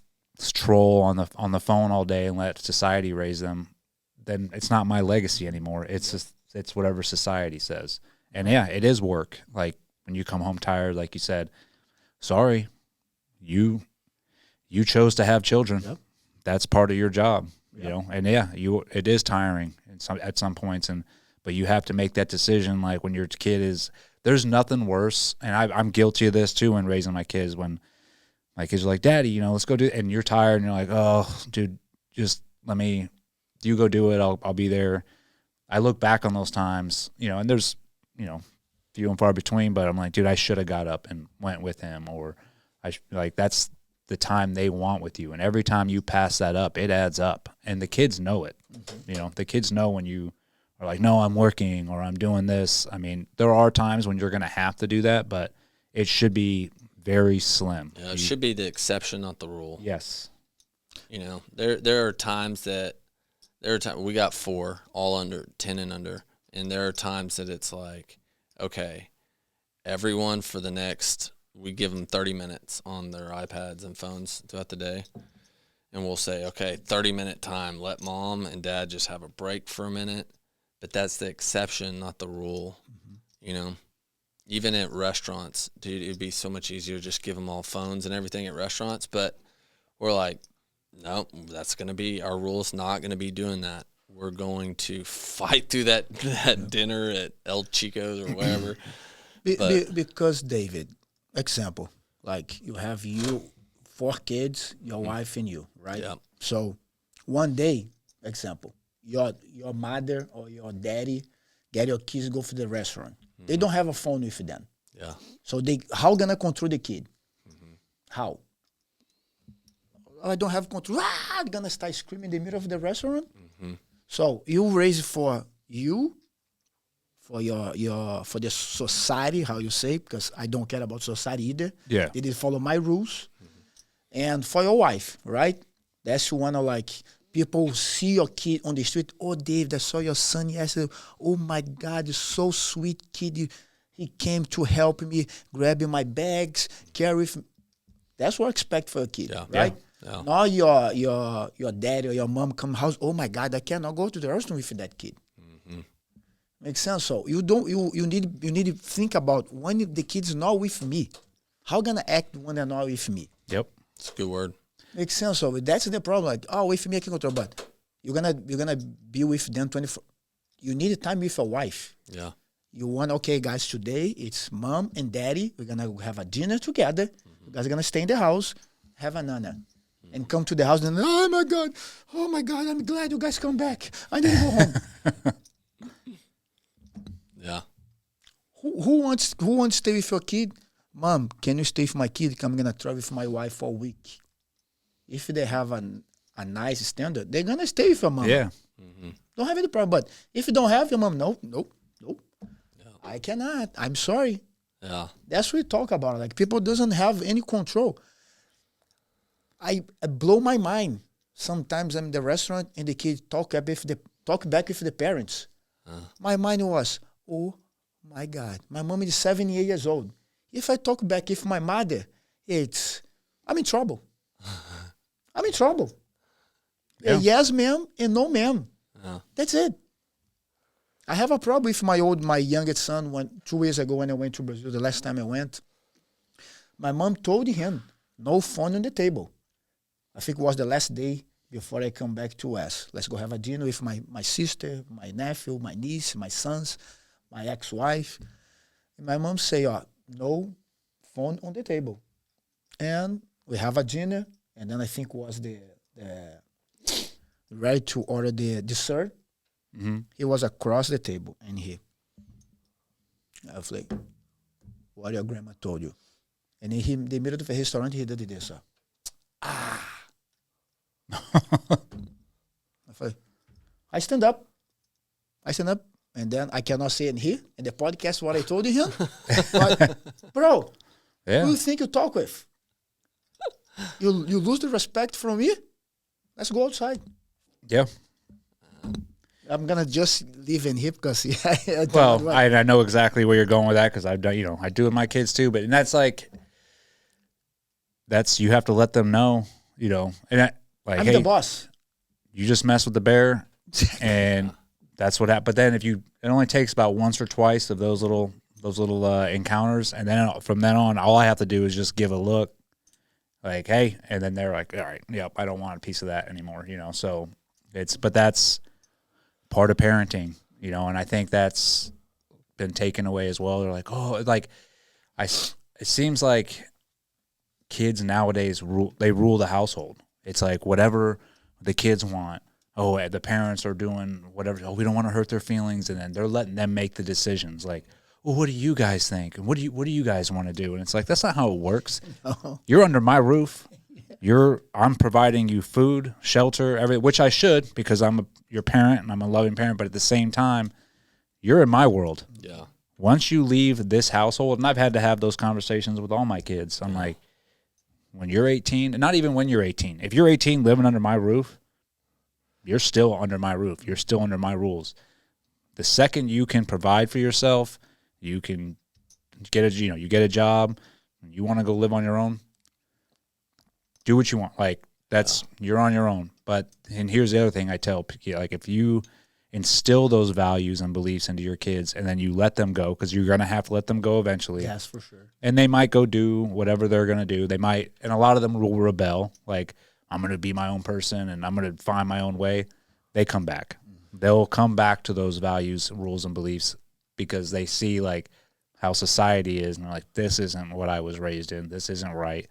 troll on the phone all day and let society raise them, then it's not my legacy anymore. It's just, it's whatever society says. And yeah, it is work. Like, when you come home tired, like you said, sorry, you chose to have children. Yep. That's part of your job, And yeah, it is tiring at some points, but you have to make that decision. Like, when your kid is, there's nothing worse, and I'm guilty of this too when raising my kids. When my kids are like, "Daddy, let's go do," and you're tired, and you're like, "Oh, dude, just you go do it. I'll be there." I look back on those times, and there's, few and far between, but I'm like, dude, I should have got up and went with him, or that's the time they want with you. And every time you pass that up, it adds up. And the kids know it. Mm-hmm. The kids know when you are like, no, I'm working or I'm doing this. I mean, there are times when you're going to have to do that, but it should be very slim. Yeah, it should be the exception, not the rule. Yes. There are times we got 4, all under 10 and under. And there are times that it's like, okay, everyone for the next, we give them 30 minutes on their iPads and phones throughout the day. And we'll say, okay, 30-minute time. Let mom and dad just have a break for a minute. But that's the exception, not the rule. Mm-hmm. Even at restaurants, dude, it'd be so much easier to just give them all phones and everything at restaurants. But we're like, no, that's going to be our rule. Is not going to be doing that. We're going to fight through that dinner at El Chico's or wherever. Because, David, example, like you have 4 kids, your wife and you, right? Yeah. So one day, example, your mother or your daddy get your kids go to the restaurant. Mm-hmm. They don't have a phone with them. Yeah. So how gonna control the kid? Mm-hmm. How? I don't have control. I'm gonna start screaming in the middle of the restaurant. Mm-hmm. So you raise for you, for for the society, how you say, because I don't care about society either. Yeah. They didn't follow my rules. Mm-hmm. And for your wife, right? That's one of like people see your kid on the street. Oh, Dave, I saw your son yesterday. Oh my God, you're so sweet kid. He came to help me, grabbing my bags, carry. That's what I expect for a kid, right? Yeah. Now your dad or your mom come house. Oh my God, I cannot go to the restaurant with that kid. Mm-hmm. Makes sense. So you need to think about when the kid's not with me, how gonna act when they're not with me. Yep, it's a good word. Makes sense. So that's the problem. Like, with me I can control, but you're gonna be with them 24. You need time with a wife. Yeah. You want, okay, guys, today it's mom and daddy. We're gonna have a dinner together. Mm-hmm. You guys are gonna stay in the house, have a nana. And come to the house and oh my God, I'm glad you guys come back. I need to go home. Yeah. Who wants to stay with your kid? Mom, can you stay with my kid? I'm gonna travel with my wife for a week. If they have a nice standard, they're gonna stay with your mom. Yeah. Mm-hmm. Don't have any problem. But if you don't have your mom, no. Yeah. I cannot. I'm sorry. Yeah. That's what we talk about. Like people doesn't have any control. I blow my mind. Sometimes I'm in the restaurant and the kids talk back with the parents. My mind was, oh my God, my mom is 78 years old. If I talk back with my mother, I'm in trouble. I'm in trouble. Yeah. Yes, ma'am, and no, ma'am. Yeah. That's it. I have a problem with my youngest son 2 years ago when I went to Brazil, the last time I went. My mom told him, no phone on the table. I think it was the last day before I come back to US. Let's go have a dinner with my sister, my nephew, my niece, my sons, my ex-wife. And my mom say, no phone on the table. And we have a dinner. And then I think it was the ready to order the dessert. Mm-hmm. He was across the table. And I was like, what your grandma told you? And in the middle of the restaurant, he did this. I stand up, and then I cannot say in here in the podcast what I told him. But, bro, who do you think you talk with? You lose the respect from me? Let's go outside. Yeah. I'm gonna just leave in here because I know exactly where you're going with that because I've done, I do with my kids too. But that's you have to let them know, and I'm the boss. You just mess with the bear, and that's what happened. But then it only takes about once or twice of those little encounters, and then from then on, all I have to do is just give a look, like, hey, and then they're like, all right, yep, I don't want a piece of that anymore, So but that's part of parenting, and I think that's been taken away as well. They're like, it seems like kids nowadays rule the household. It's like whatever the kids want. Oh, the parents are doing whatever. Oh, we don't want to hurt their feelings, and then they're letting them make the decisions. Like, well, what do you guys think? And what do you guys want to do? And it's like, that's not how it works. No. You're under my roof. I'm providing you food, shelter, everything, which I should, because I'm your parent and I'm a loving parent. But at the same time, you're in my world. Yeah. Once you leave this household, and I've had to have those conversations with all my kids. I'm like, when you're 18, and not even when you're 18, if you're 18 living under my roof, you're still under my roof. You're still under my rules. The second you can provide for yourself, you can get you get a job, you want to go live on your own, do what you want. Like, you're on your own. And here's the other thing I tell people, like, if you instill those values and beliefs into your kids and then you let them go, because you're going to have to let them go eventually. Yes, for sure. And they might go do whatever they're going to do. They might, and a lot of them will rebel. Like, I'm going to be my own person and I'm going to find my own way. They come back. They'll come back to those values, rules, and beliefs because they see, like, how society is, and they're like, this isn't what I was raised in. This isn't right.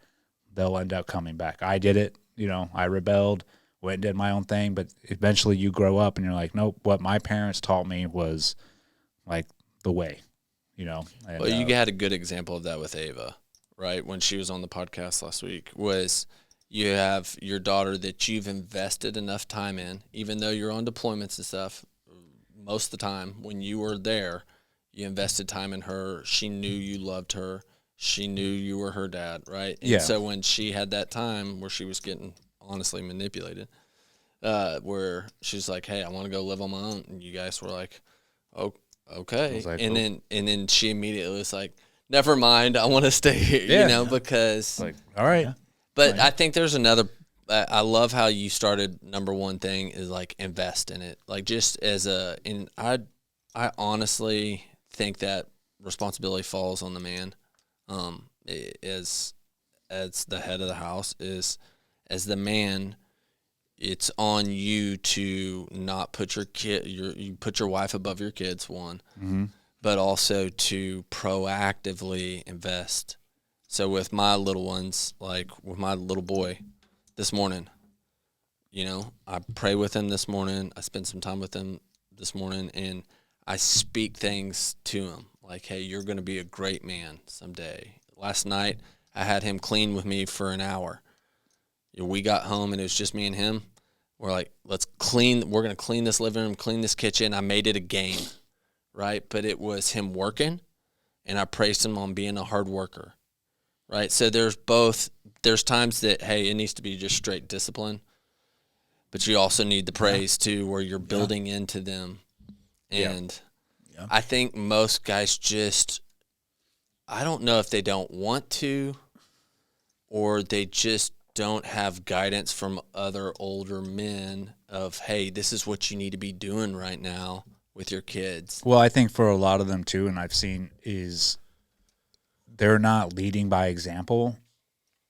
They'll end up coming back. I did it. I rebelled, went and did my own thing, but eventually you grow up and you're like, nope, what my parents taught me was, like, the way, And, well, you had a good example of that with Ava, right? When she was on the podcast last week, was you have your daughter that you've invested enough time in, even though you're on deployments and stuff, most of the time when you were there, you invested time in her. She knew you loved her. She knew you were her dad, right? And so when she had that time where she was getting honestly manipulated, where she's like, hey, I want to go live on my own. And you guys were like, oh, okay. Like, and then she immediately was like, never mind, I want to stay here, because. Like, all right. Yeah. But I think there's another. I love how you started. Number one thing is, like, invest in it. Like, just I honestly think that responsibility falls on the man, as the head of the house. As the man, it's on you to not put you put your wife above your kids, one, but also to proactively invest. So with my little ones, like with my little boy this morning, I pray with him this morning. I spend some time with him this morning, and I speak things to him like, hey, you're going to be a great man someday. Last night, I had him clean with me for an hour. We got home, and it was just me and him. We're like, let's clean. We're going to clean this living room, clean this kitchen. I made it a game, right? But it was him working, and I praised him on being a hard worker. Right, so there's times that, hey, it needs to be just straight discipline, but you also need the praise too, where you're building into them. And I think most guys I don't know if they don't want to, or they just don't have guidance from other older men of, hey, this is what you need to be doing right now with your kids. Well, I think for a lot of them too, and I've seen is, they're not leading by example.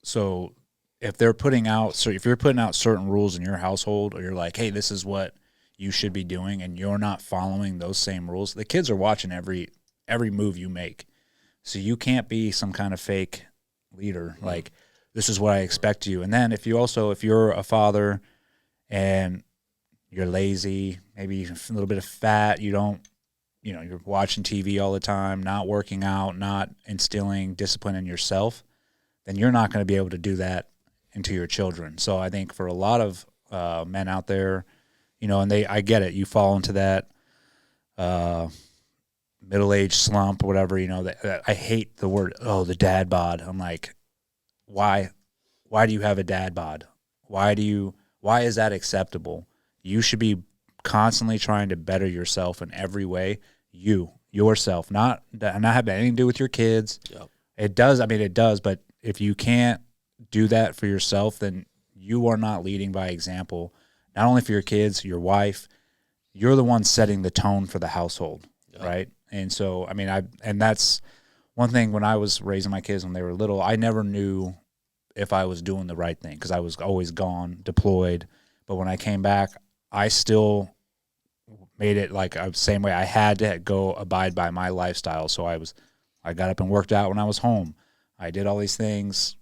So if you're putting out certain rules in your household, or you're like, hey, this is what you should be doing, and you're not following those same rules, the kids are watching every move you make. So you can't be some kind of fake leader. Like, this is what I expect of you. And then if you're a father and you're lazy, maybe a little bit of fat, you're watching TV all the time, not working out, not instilling discipline in yourself, then you're not going to be able to do that into your children. So I think for a lot of men out there, and I get it, you fall into that middle-age slump or whatever, that I hate the word, the dad bod. I'm like, why do you have a dad bod? Why is that acceptable? You should be constantly trying to better yourself in every way. Yourself, not have anything to do with your kids. Yep. It does, but if you can't do that for yourself, then you are not leading by example, not only for your kids, your wife. You're the one setting the tone for the household, right? And so, and that's one thing. When I was raising my kids when they were little, I never knew if I was doing the right thing because I was always gone, deployed. But when I came back, I still made it like the same way. I had to go abide by my lifestyle. So I got up and worked out when I was home. I did all these things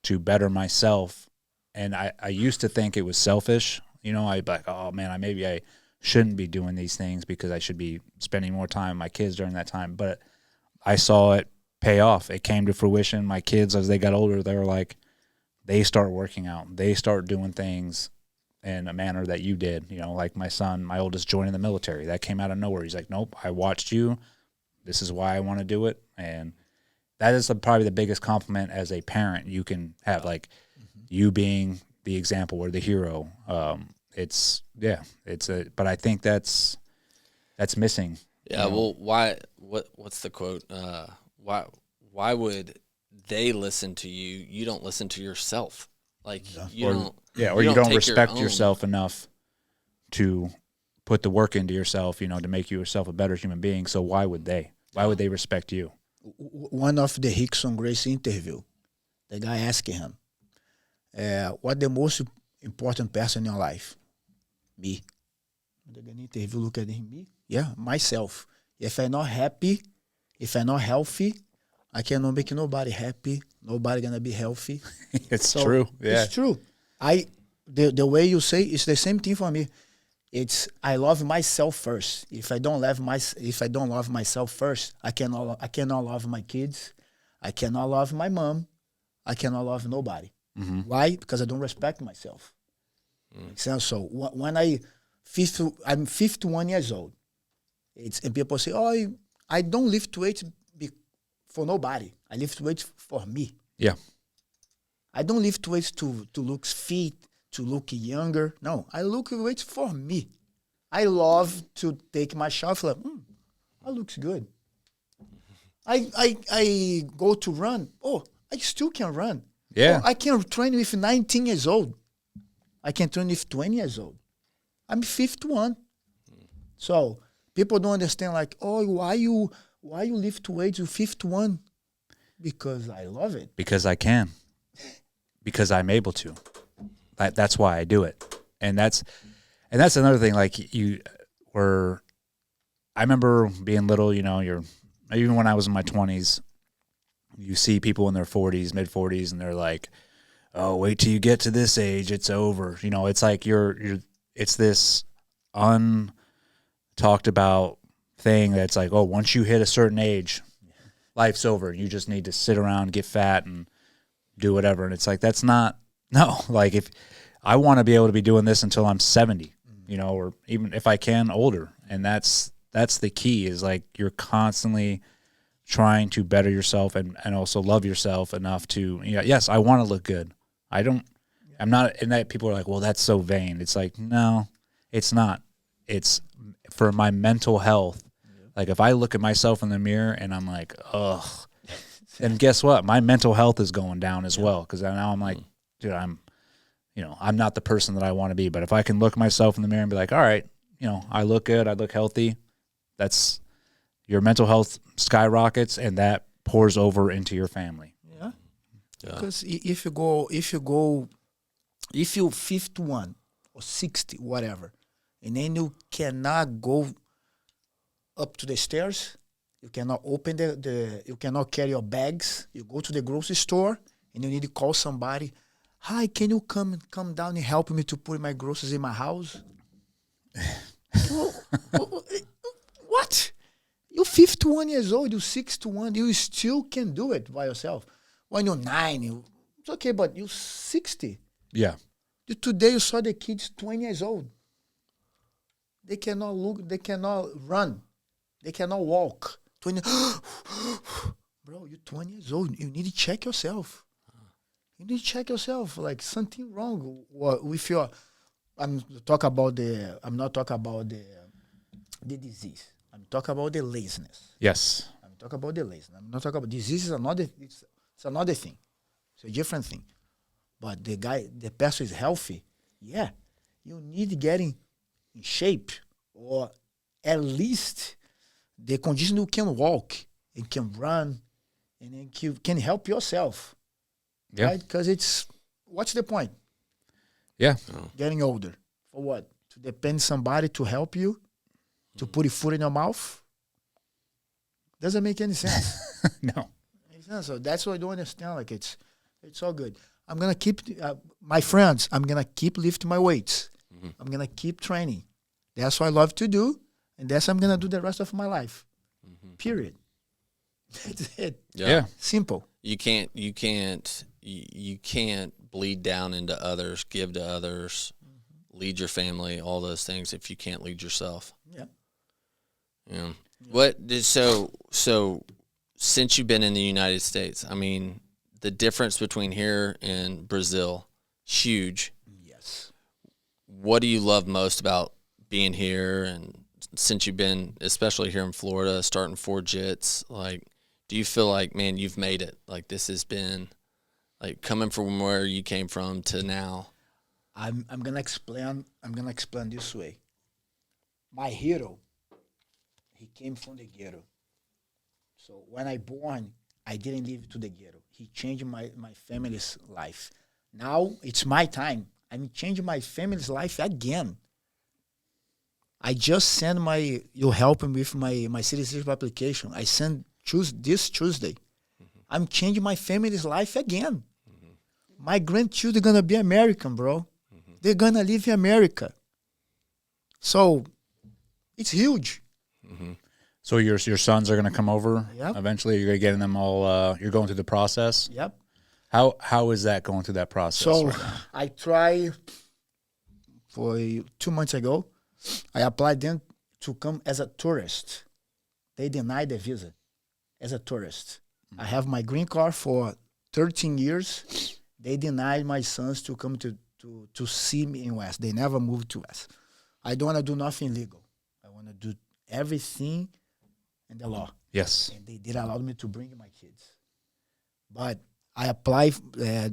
to better myself. And I used to think it was selfish. I'd be like, oh man, maybe I shouldn't be doing these things because I should be spending more time with my kids during that time. But I saw it pay off. It came to fruition. My kids, as they got older, they were like, they start working out. They start doing things in a manner that you did. You know, like my son, my oldest, joining the military. That came out of nowhere. He's like, nope, I watched you. This is why I want to do it. And that is probably the biggest compliment as a parent you can have, like you being the example or the hero. But I think that's missing. Yeah. Well, what's the quote? Why would they listen to you? You don't listen to yourself. Like you don't respect yourself enough to put the work into yourself, to make yourself a better human being. So why would they? Why would they respect you? One of the Rickson Gracie interview, the guy asking him, what the most important person in your life? Me. The interview look at him, me? Yeah, myself. If I'm not happy, if I'm not healthy, I cannot make nobody happy. Nobody gonna be healthy. It's true. Yeah. It's true. The way you say it's the same thing for me. It's I love myself first. If I don't love myself first, I cannot love my kids. I cannot love my mom. I cannot love nobody. Mm-hmm. Why? Because I don't respect myself. So when I'm 51 years old, and people say, "Oh, I don't lift weights for nobody. I lift weights for me." Yeah. I don't lift weights to look fit, to look younger. No, I look weights for me. I love to take my shower. Like, that looks good. I go to run. Oh, I still can run. Yeah. Oh, I can train with 19 years old. I can train with 20 years old. I'm 51. So people don't understand, like, oh, why you lift weights with 51? Because I love it. Because I can. Because I'm able to. That's why I do it. And that's another thing. Like I remember being little, even when I was in my 20s, you see people in their 40s, mid 40s, and they're like, "Oh, wait till you get to this age, it's over." It's like it's this untalked about thing that's like, oh, once you hit a certain age, life's over. You just need to sit around, get fat, and do whatever. And it's like, that's not, no. Like, if I want to be able to be doing this until I'm 70, or even if I can, older. And that's the key, is like you're constantly trying to better yourself and also love yourself enough to, yes, I want to look good. I'm not, and that people are like, well, that's so vain. It's like, no, it's not. It's for my mental health. Like, if I look at myself in the mirror and I'm like, ugh, then guess what? My mental health is going down as well. Because now I'm like, dude, I'm not the person that I want to be. But if I can look myself in the mirror and be like, all right, I look good, I look healthy, that's your mental health skyrockets, and that pours over into your family. Yeah. Because if you're 51 or 60, whatever, and then you cannot go up to the stairs, you cannot open you cannot carry your bags, you go to the grocery store and you need to call somebody, "Hi, can you come down and help me to put my groceries in my house?" What? You're 51 years old, you're 61, you still can do it by yourself. When you're 9, it's okay, but you're 60. Yeah. Today you saw the kids 20 years old. They cannot look, they cannot run, they cannot walk. 20, bro, you're 20 years old. You need to check yourself. You need to check yourself. Like, something wrong with your. I'm not talking about the disease. I'm talking about the laziness. Yes. I'm talking about the laziness. I'm not talking about disease. Is another. It's another thing. It's a different thing. But the person is healthy. Yeah, you need to get in shape, or at least the condition you can walk and can run, and then you can help yourself. Yeah. Right? Because what's the point? Yeah. Getting older. For what? To depend somebody to help you, to put your food in your mouth? Doesn't make any sense. No. So that's what I don't understand. Like, it's all good. I'm going to keep, my friends, I'm going to keep lifting my weights. Mm-hmm. I'm going to keep training. That's what I love to do. And that's what I'm going to do the rest of my life. Mm-hmm. Period. That's it. Yeah. Simple. You can't bleed down into others, give to others, lead your family, all those things if you can't lead yourself. Yeah. Yeah. So since you've been in the United States, I mean, the difference between here and Brazil, huge. Yes. What do you love most about being here, and since you've been, especially here in Florida, starting for Jitz, like, do you feel like, man, you've made it? Like, this has been, like, coming from where you came from to now. I'm gonna explain this way. My hero, he came from the ghetto. So when I born, I didn't live to the ghetto. He changed my family's life. Now it's my time. I'm changing my family's life again. I just sent you help me with my citizenship application. I sent this Tuesday. I'm changing my family's life again. My grandchildren are gonna be American, bro. They're gonna live in America. So it's huge. So your sons are going to come over Yep. eventually? You're getting them all, you're going through the process? Yep. How is that going through that process? So right now? I tried for 2 months ago. I applied them to come as a tourist. They denied the visa as a tourist. I have my green card for 13 years. They denied my sons to come to see me in West. They never moved to West. I don't want to do nothing legal. I want to do everything in the law. Yes. And they did allow me to bring my kids. But I applied.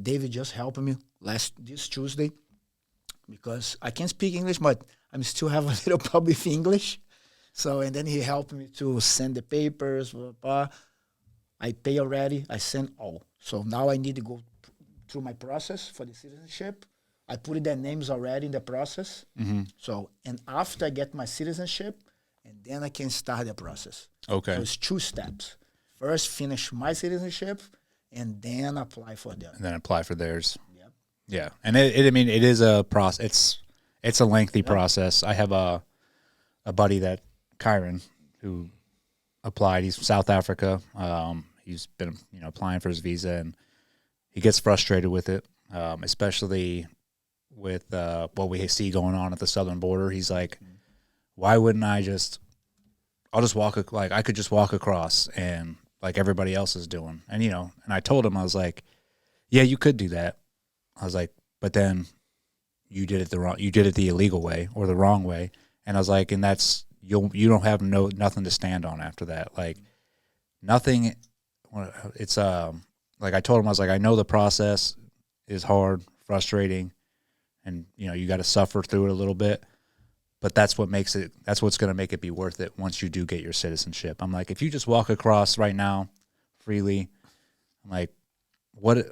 David just helped me this Tuesday because I can't speak English, but I still have a little problem with English. So, and then he helped me to send the papers. Blah, blah. I pay already. I send all. So now I need to go through my process for the citizenship. I put their names already in the process. So, and after I get my citizenship, and then I can start the process. Okay. So it's 2 steps. First, finish my citizenship, and then apply for them. And then apply for theirs. Yep. Yeah. And it is a process. It's a lengthy process. I have a buddy that, Kyron, who applied. He's from South Africa. He's been, applying for his visa, and he gets frustrated with it, especially with what we see going on at the southern border. He's like, why wouldn't I I'll just walk, like, I could just walk across and like everybody else is doing. And, and I told him, I was like, yeah, you could do that. I was like, but then you did it the illegal way or the wrong way. And I was like, and that's, you don't have nothing to stand on after that. Like, nothing. It's, like I told him, I was like, I know the process is hard, frustrating, and, you got to suffer through it a little bit. But that's what's going to make it be worth it once you do get your citizenship. I'm like, if you just walk across right now freely, I'm like, what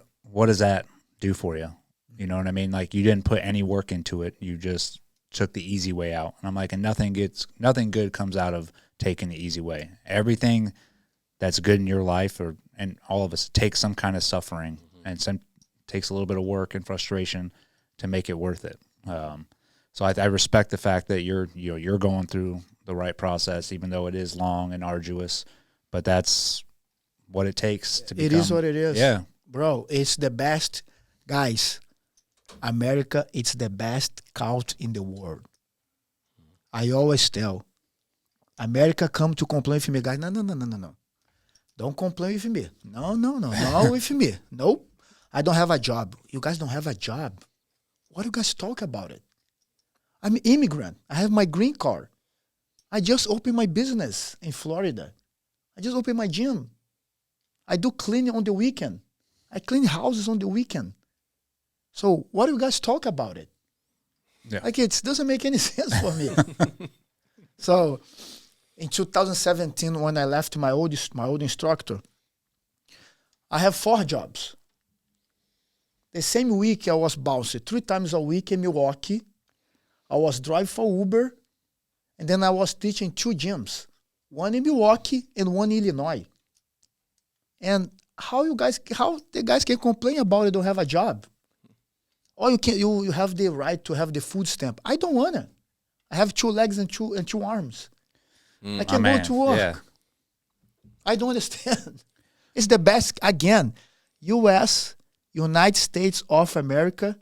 does that do for you? You know what I mean? Like, you didn't put any work into it. You just took the easy way out. And I'm like, and nothing good comes out of taking the easy way. Everything that's good in your life, and all of us, takes some kind of suffering and takes a little bit of work and frustration to make it worth it. So I respect the fact that you're going through the right process, even though it is long and arduous. But that's what it takes to become. It is what it is. Yeah, bro. It's the best, guys. America, it's the best culture in the world. I always tell America come to complain with me, guys. No. Don't complain with me. No, with me. Nope. I don't have a job. You guys don't have a job. What do you guys talk about it? I'm an immigrant. I have my green card. I just opened my business in Florida. I just opened my gym. I do cleaning on the weekend. I clean houses on the weekend. So what do you guys talk about it? Yeah. Like, it doesn't make any sense for me. So in 2017, when I left my old instructor, I have 4 jobs. The same week I was bouncing 3 times a week in Milwaukee. I was driving for Uber, and then I was teaching 2 gyms, one in Milwaukee and one in Illinois. And how the guys can complain about it, don't have a job? Or you have the right to have the food stamp. I don't want it. I have 2 legs and two arms. I can go to work. Yeah. I don't understand. It's the best. Again, U.S., United States of America,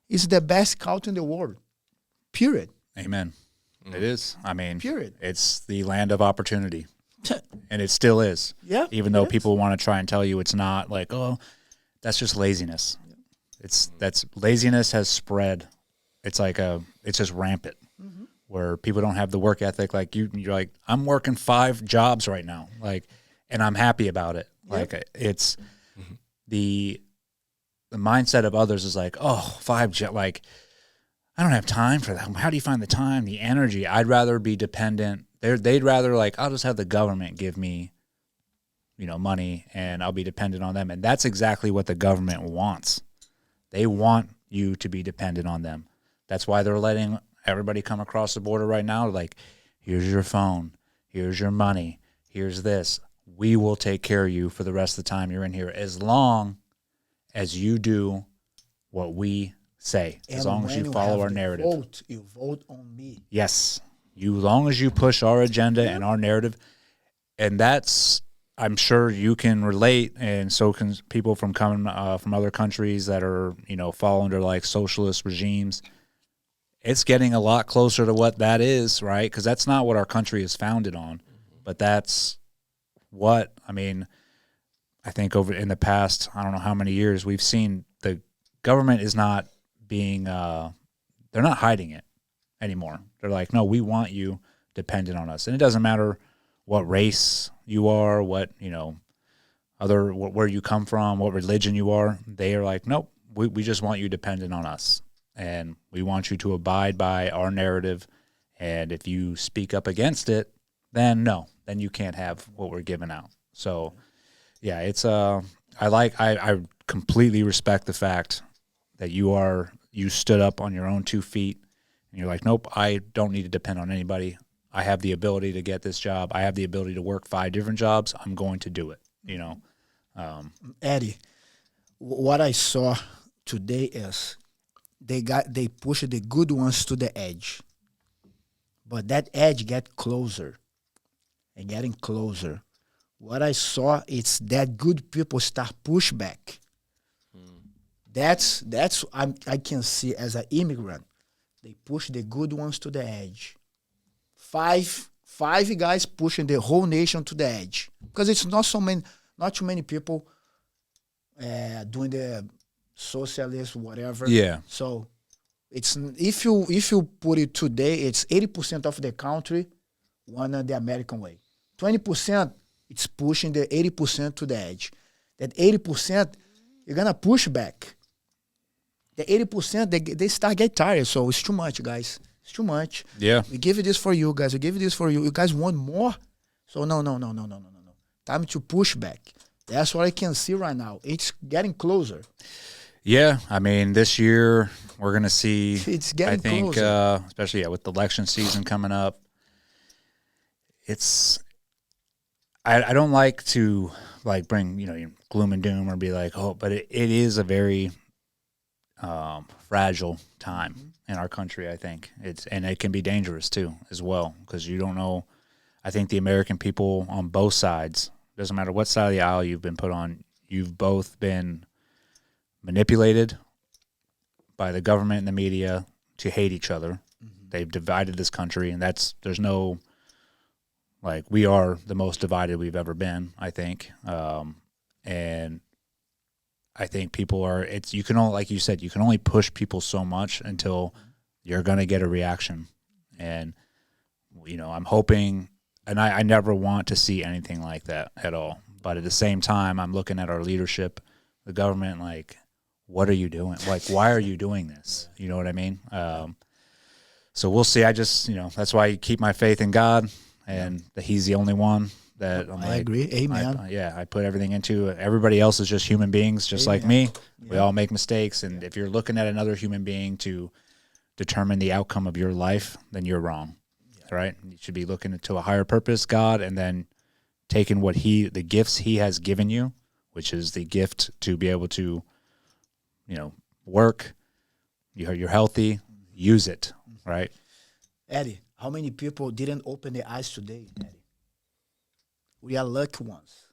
is the best country in the world. Period. Amen. It is. I mean, Period. it's the land of opportunity. And it still is. Yeah. Even though people want to try and tell you it's not, like, oh, that's just laziness. That's laziness has spread. It's like it's just rampant. Where people don't have the work ethic. Like you're like, I'm working 5 jobs right now. Like, and I'm happy about it. Like it's the mindset of others is like, oh, 5 jobs. Like, I don't have time for that. How do you find the time, the energy? I'd rather be dependent. They'd rather like, I'll just have the government give me, money and I'll be dependent on them. And that's exactly what the government wants. They want you to be dependent on them. That's why they're letting everybody come across the border right now. Like, here's your phone. Here's your money. Here's this. We will take care of you for the rest of the time you're in here, as long as you do what we say, as long as you follow our narrative. You vote on me. Yes. As long as you push our agenda and our narrative. And that's, I'm sure you can relate, and so can people from coming from other countries that are, fall under like socialist regimes. It's getting a lot closer to what that is, right? Because that's not what our country is founded on. But that's what, I think over in the past, I don't know how many years, we've seen the government is not being, they're not hiding it anymore. They're like, no, we want you dependent on us. And it doesn't matter what race you are, what, where you come from, what religion you are. They are like, nope, we just want you dependent on us. And we want you to abide by our narrative. And if you speak up against it, then no, then you can't have what we're giving out. So, yeah, it's I completely respect the fact that you stood up on your own 2 feet and you're like, nope, I don't need to depend on anybody. I have the ability to get this job. I have the ability to work 5 different jobs. I'm going to do it, Eddie, what I saw today is they pushed the good ones to the edge. But that edge get closer and getting closer. What I saw is that good people start push back. That's I can see as an immigrant. They push the good ones to the edge. Five guys pushing the whole nation to the edge, because it's not too many people doing the socialist whatever. Yeah. So it's if you put it today, it's 80% of the country want the American way. 20% it's pushing the 80% to the edge. That 80% you're gonna push back. The 80% they start get tired. So it's too much, guys. It's too much. Yeah. We give it this for you guys. We give it this for you. You guys want more? So no. Time to push back. That's what I can see right now. It's getting closer. Yeah, this year we're going to see. It's getting closer. Especially with the election season coming up. It's. I don't like to bring gloom and doom or be like, oh, but it is a very fragile time in our country. I think and it can be dangerous too as well, because you don't know. I think the American people on both sides, doesn't matter what side of the aisle you've been put on, you've both been manipulated by the government and the media to hate each other. They've divided this country, and there's no, we are the most divided we've ever been, I think. And I think people are, you can only, like you said, you can only push people so much until you're going to get a reaction. And, I'm hoping, and I never want to see anything like that at all. But at the same time, I'm looking at our leadership, the government, what are you doing? Why are you doing this? You know what I mean? So we'll see. I just, that's why I keep my faith in God, and that He's the only one that I agree. Amen. I put everything into. Everybody else is just human beings, just like me. Yeah. We all make mistakes, and if you're looking at another human being to determine the outcome of your life, then you're wrong. Right? You should be looking into a higher purpose, God, and then taking the gifts He has given you, which is the gift to be able to, work. You're healthy. Use it. Right? Eddie, how many people didn't open their eyes today, Eddie? We are lucky ones.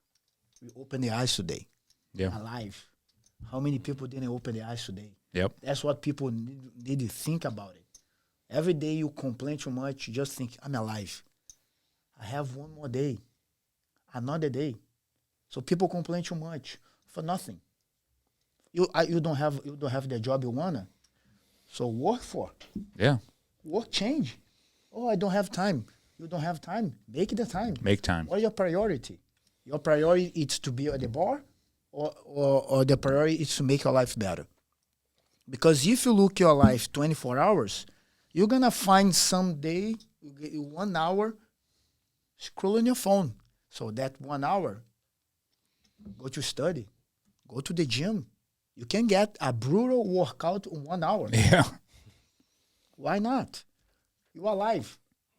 We open the eyes today. Yeah. Alive. How many people didn't open their eyes today? Yep. That's what people need to think about it. Every day you complain too much, you just think, I'm alive. I have one more day, another day. So people complain too much for nothing. You don't have the job you wanna. So work for. Yeah. Work change. Oh, I don't have time. You don't have time. Make the time. Make time. What is your priority? Your priority is to be at the bar, or the priority is to make your life better. Because if you look your life 24 hours, you're gonna find some day you get 1 hour scrolling your phone. So that 1 hour, go to study, go to the gym. You can get a brutal workout in 1 hour. Yeah. Why not? You're alive.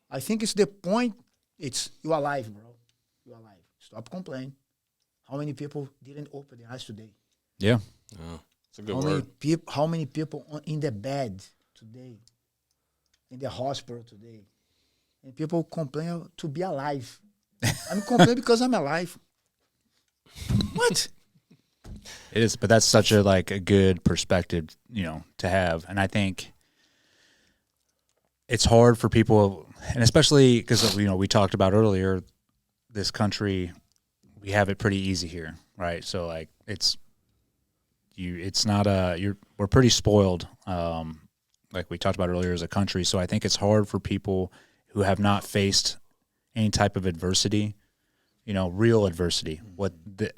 I think it's the point. It's you're alive, bro. You're alive. Stop complaining. How many people didn't open their eyes today? Yeah. Oh, it's a good word. How many people in the bed today? In the hospital today? And people complain to be alive. I'm complaining because I'm alive. What? It is, but that's such a good perspective, to have. And I think it's hard for people, and especially because we talked about earlier, this country, we have it pretty easy here, right? So we're pretty spoiled, like we talked about earlier, as a country. So I think it's hard for people who have not faced any type of adversity, real adversity, what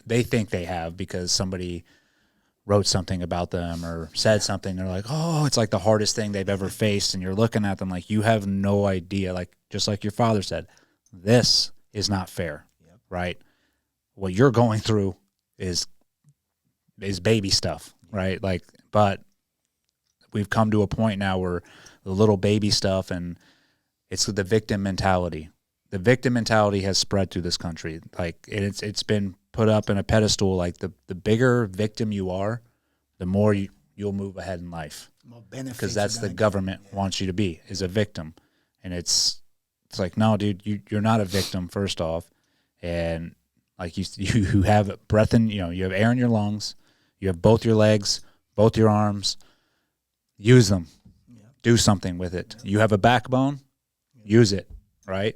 they think they have because somebody wrote something about them or said something. They're like, oh, it's like the hardest thing they've ever faced. And you're looking at them like, you have no idea. Like, just like your father said, this is not fair, right? What you're going through is baby stuff, right? But we've come to a point now where the little baby stuff, and it's the victim mentality. The victim mentality has spread through this country. It's been put up in a pedestal. Like the bigger victim you are, the more you'll move ahead in life. More benefits. Because that's the government wants you to be, is a victim. And it's like, no, dude, you're not a victim, first off. And like you have breath in, you have air in your lungs. You have both your legs, both your arms. Use them. Yeah. Do something with it. You have a backbone. Use it, right?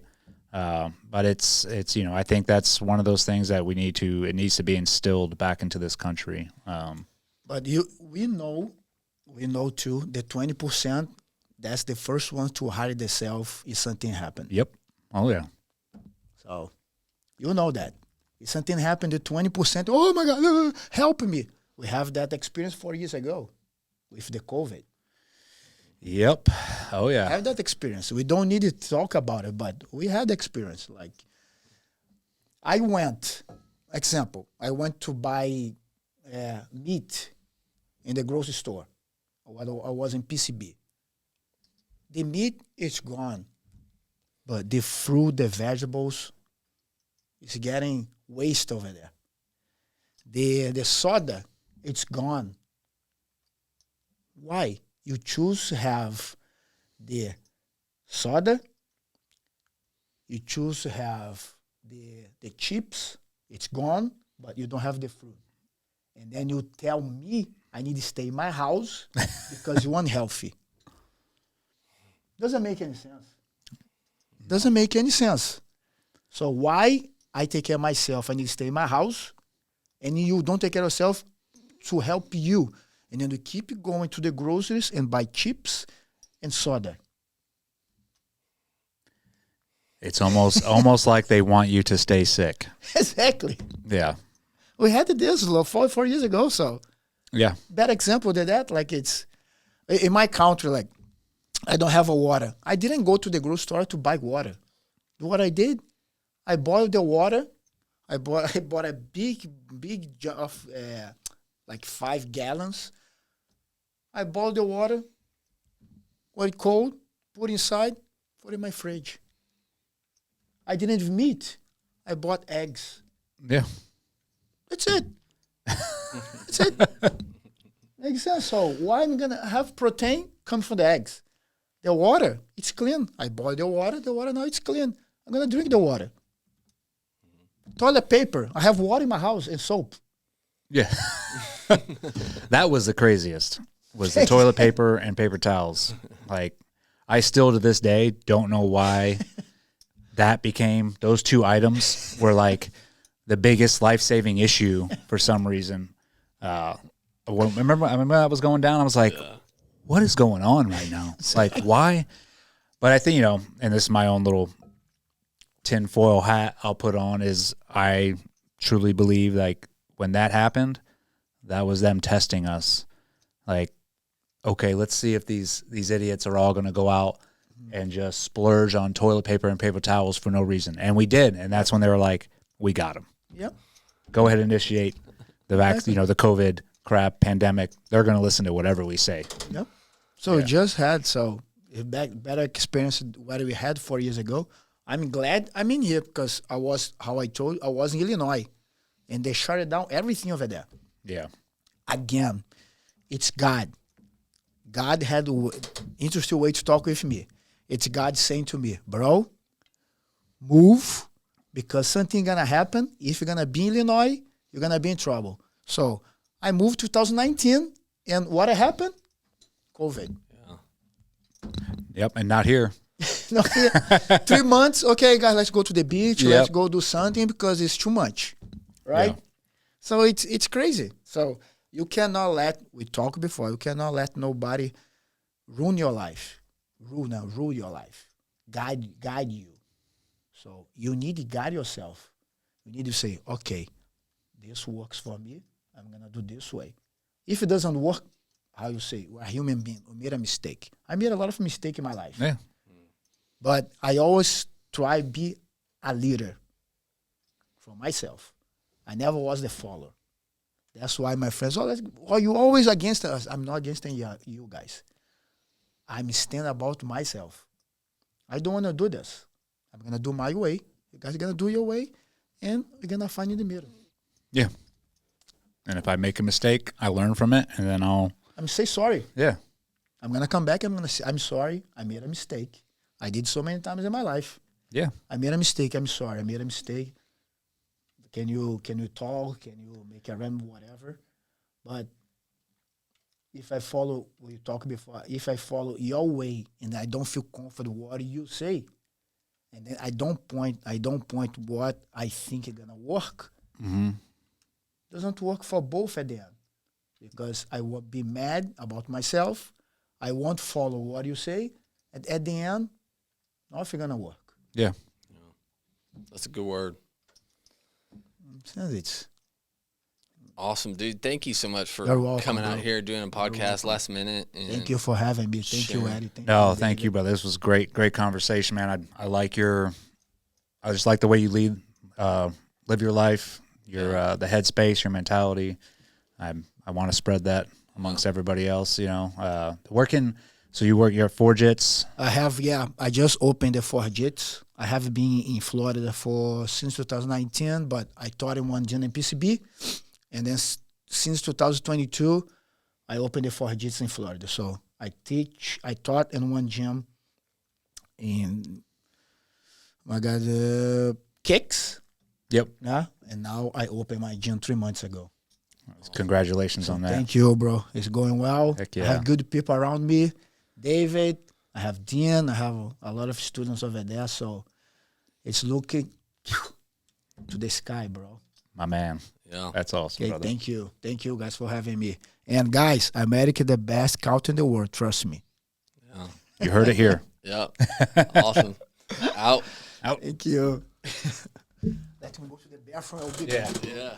But it's I think that's one of those things that it needs to be instilled back into this country. But we know too, the 20%, that's the first one to hide themselves if something happened. Yep. Oh yeah. So you know that. If something happened, the 20%, oh my God, help me. We have that experience 4 years ago with the COVID. Yep. Oh yeah. I have that experience. We don't need to talk about it, but we had experience. Like, I went to buy meat in the grocery store. I was in PCB. The meat is gone, but the fruit, the vegetables, is getting waste over there. The soda, it's gone. Why? You choose to have the soda. You choose to have the chips. It's gone, but you don't have the fruit. And then you tell me I need to stay in my house because you're unhealthy. Doesn't make any sense. Doesn't make any sense. So why I take care of myself? I need to stay in my house, and you don't take care of yourself to help you. And then you keep going to the groceries and buy chips and soda. It's almost like they want you to stay sick. Exactly. Yeah. We had this 4 years ago, so yeah. Bad example of that. Like, it's in my country, like, I don't have a water. I didn't go to the grocery store to buy water. What I did, I boiled the water. I bought a big jar of like 5 gallons. I boiled the water, got it cold, put inside, put in my fridge. I didn't have meat. I bought eggs. Yeah. That's it. That's it. Makes sense. So why I'm going to have protein comes from the eggs? The water, it's clean. I boiled the water now it's clean. I'm going to drink the water. Toilet paper. I have water in my house and soap. Yeah. That was the craziest, was the toilet paper and paper towels. Like, I still to this day don't know why that became, those two items were like the biggest life-saving issue for some reason. I remember that was going down. I was like, what is going on right now? It's like, why? But I think, and this is my own little tinfoil hat I'll put on, is I truly believe, like, when that happened, that was them testing us. Like, okay, let's see if these idiots are all going to go out and just splurge on toilet paper and paper towels for no reason. And we did. And that's when they were like, we got them. Yep. Go ahead and initiate the vaccine, the COVID crap pandemic. They're going to listen to whatever we say. Yep. So we just had a better experience than what we had 4 years ago. I'm glad I'm in here because I was in Illinois, and they shut down everything over there. Yeah. Again, it's God. God had an interesting way to talk with me. It's God saying to me, bro, move, because something going to happen. If you're going to be in Illinois, you're going to be in trouble. So I moved 2019, and what happened? COVID. Yeah. Yep, and not here. No, 3 months, okay, guys, let's go to the beach. Yep. Let's go do something because it's too much, right? Yeah. So it's crazy. So you cannot we talked before, you cannot let nobody ruin your life. Rule your life. Guide you. So you need to guide yourself. You need to say, okay, this works for me. I'm going to do this way. If it doesn't work, how you say, we're a human being. We made a mistake. I made a lot of mistakes in my life. Yeah. But I always try to be a leader for myself. I never was the follower. That's why my friends, you always against us. I'm not against you guys. I'm stand about myself. I don't want to do this. I'm going to do my way. You guys are going to do your way. And we're going to find in the middle. Yeah. And if I make a mistake, I learn from it, and then I'm say sorry. Yeah. I'm going to come back. I'm going to say, I'm sorry. I made a mistake. I did so many times in my life. Yeah. I made a mistake. I'm sorry. I made a mistake. Can you talk? Can you make a rem? Whatever. But if I follow what you talked before, if I follow your way and I don't feel comfortable what you say, and then I don't point what I think is gonna work, doesn't work for both at the end. Because I will be mad about myself. I won't follow what you say. And at the end, nothing gonna work. Yeah. That's a good word. It's Awesome, dude. Thank you so much for You're welcome, coming out bro. here, doing a podcast last minute. And Thank you for having me. Thank you, sharing. Eddie. Thank No, thank you, brother. This was great conversation, man. I like I just like the way you live your life, your the headspace, your mentality. I want to spread that amongst everybody else. Working. So you're at for Jitz. I just opened the for Jitz. I have been in Florida since 2019, but I taught in one gym in PCB. And then since 2022, I opened the for Jitz in Florida. So I taught in one gym in, Kicks. Yep. Yeah. And now I opened my gym 3 months ago. Congratulations on that. Thank you, bro. It's going well. Heck yeah. I have good people around me. David, I have Dean, I have a lot of students over there. So it's looking to the sky, bro. My man. Yeah. That's awesome, Okay, brother. thank you. Thank you guys for having me. And guys, America the best culture in the world. Trust me. Yeah. You heard it here. Yep. Awesome. Out. Thank you. Let me go to the bathroom. I'll be back. Yeah.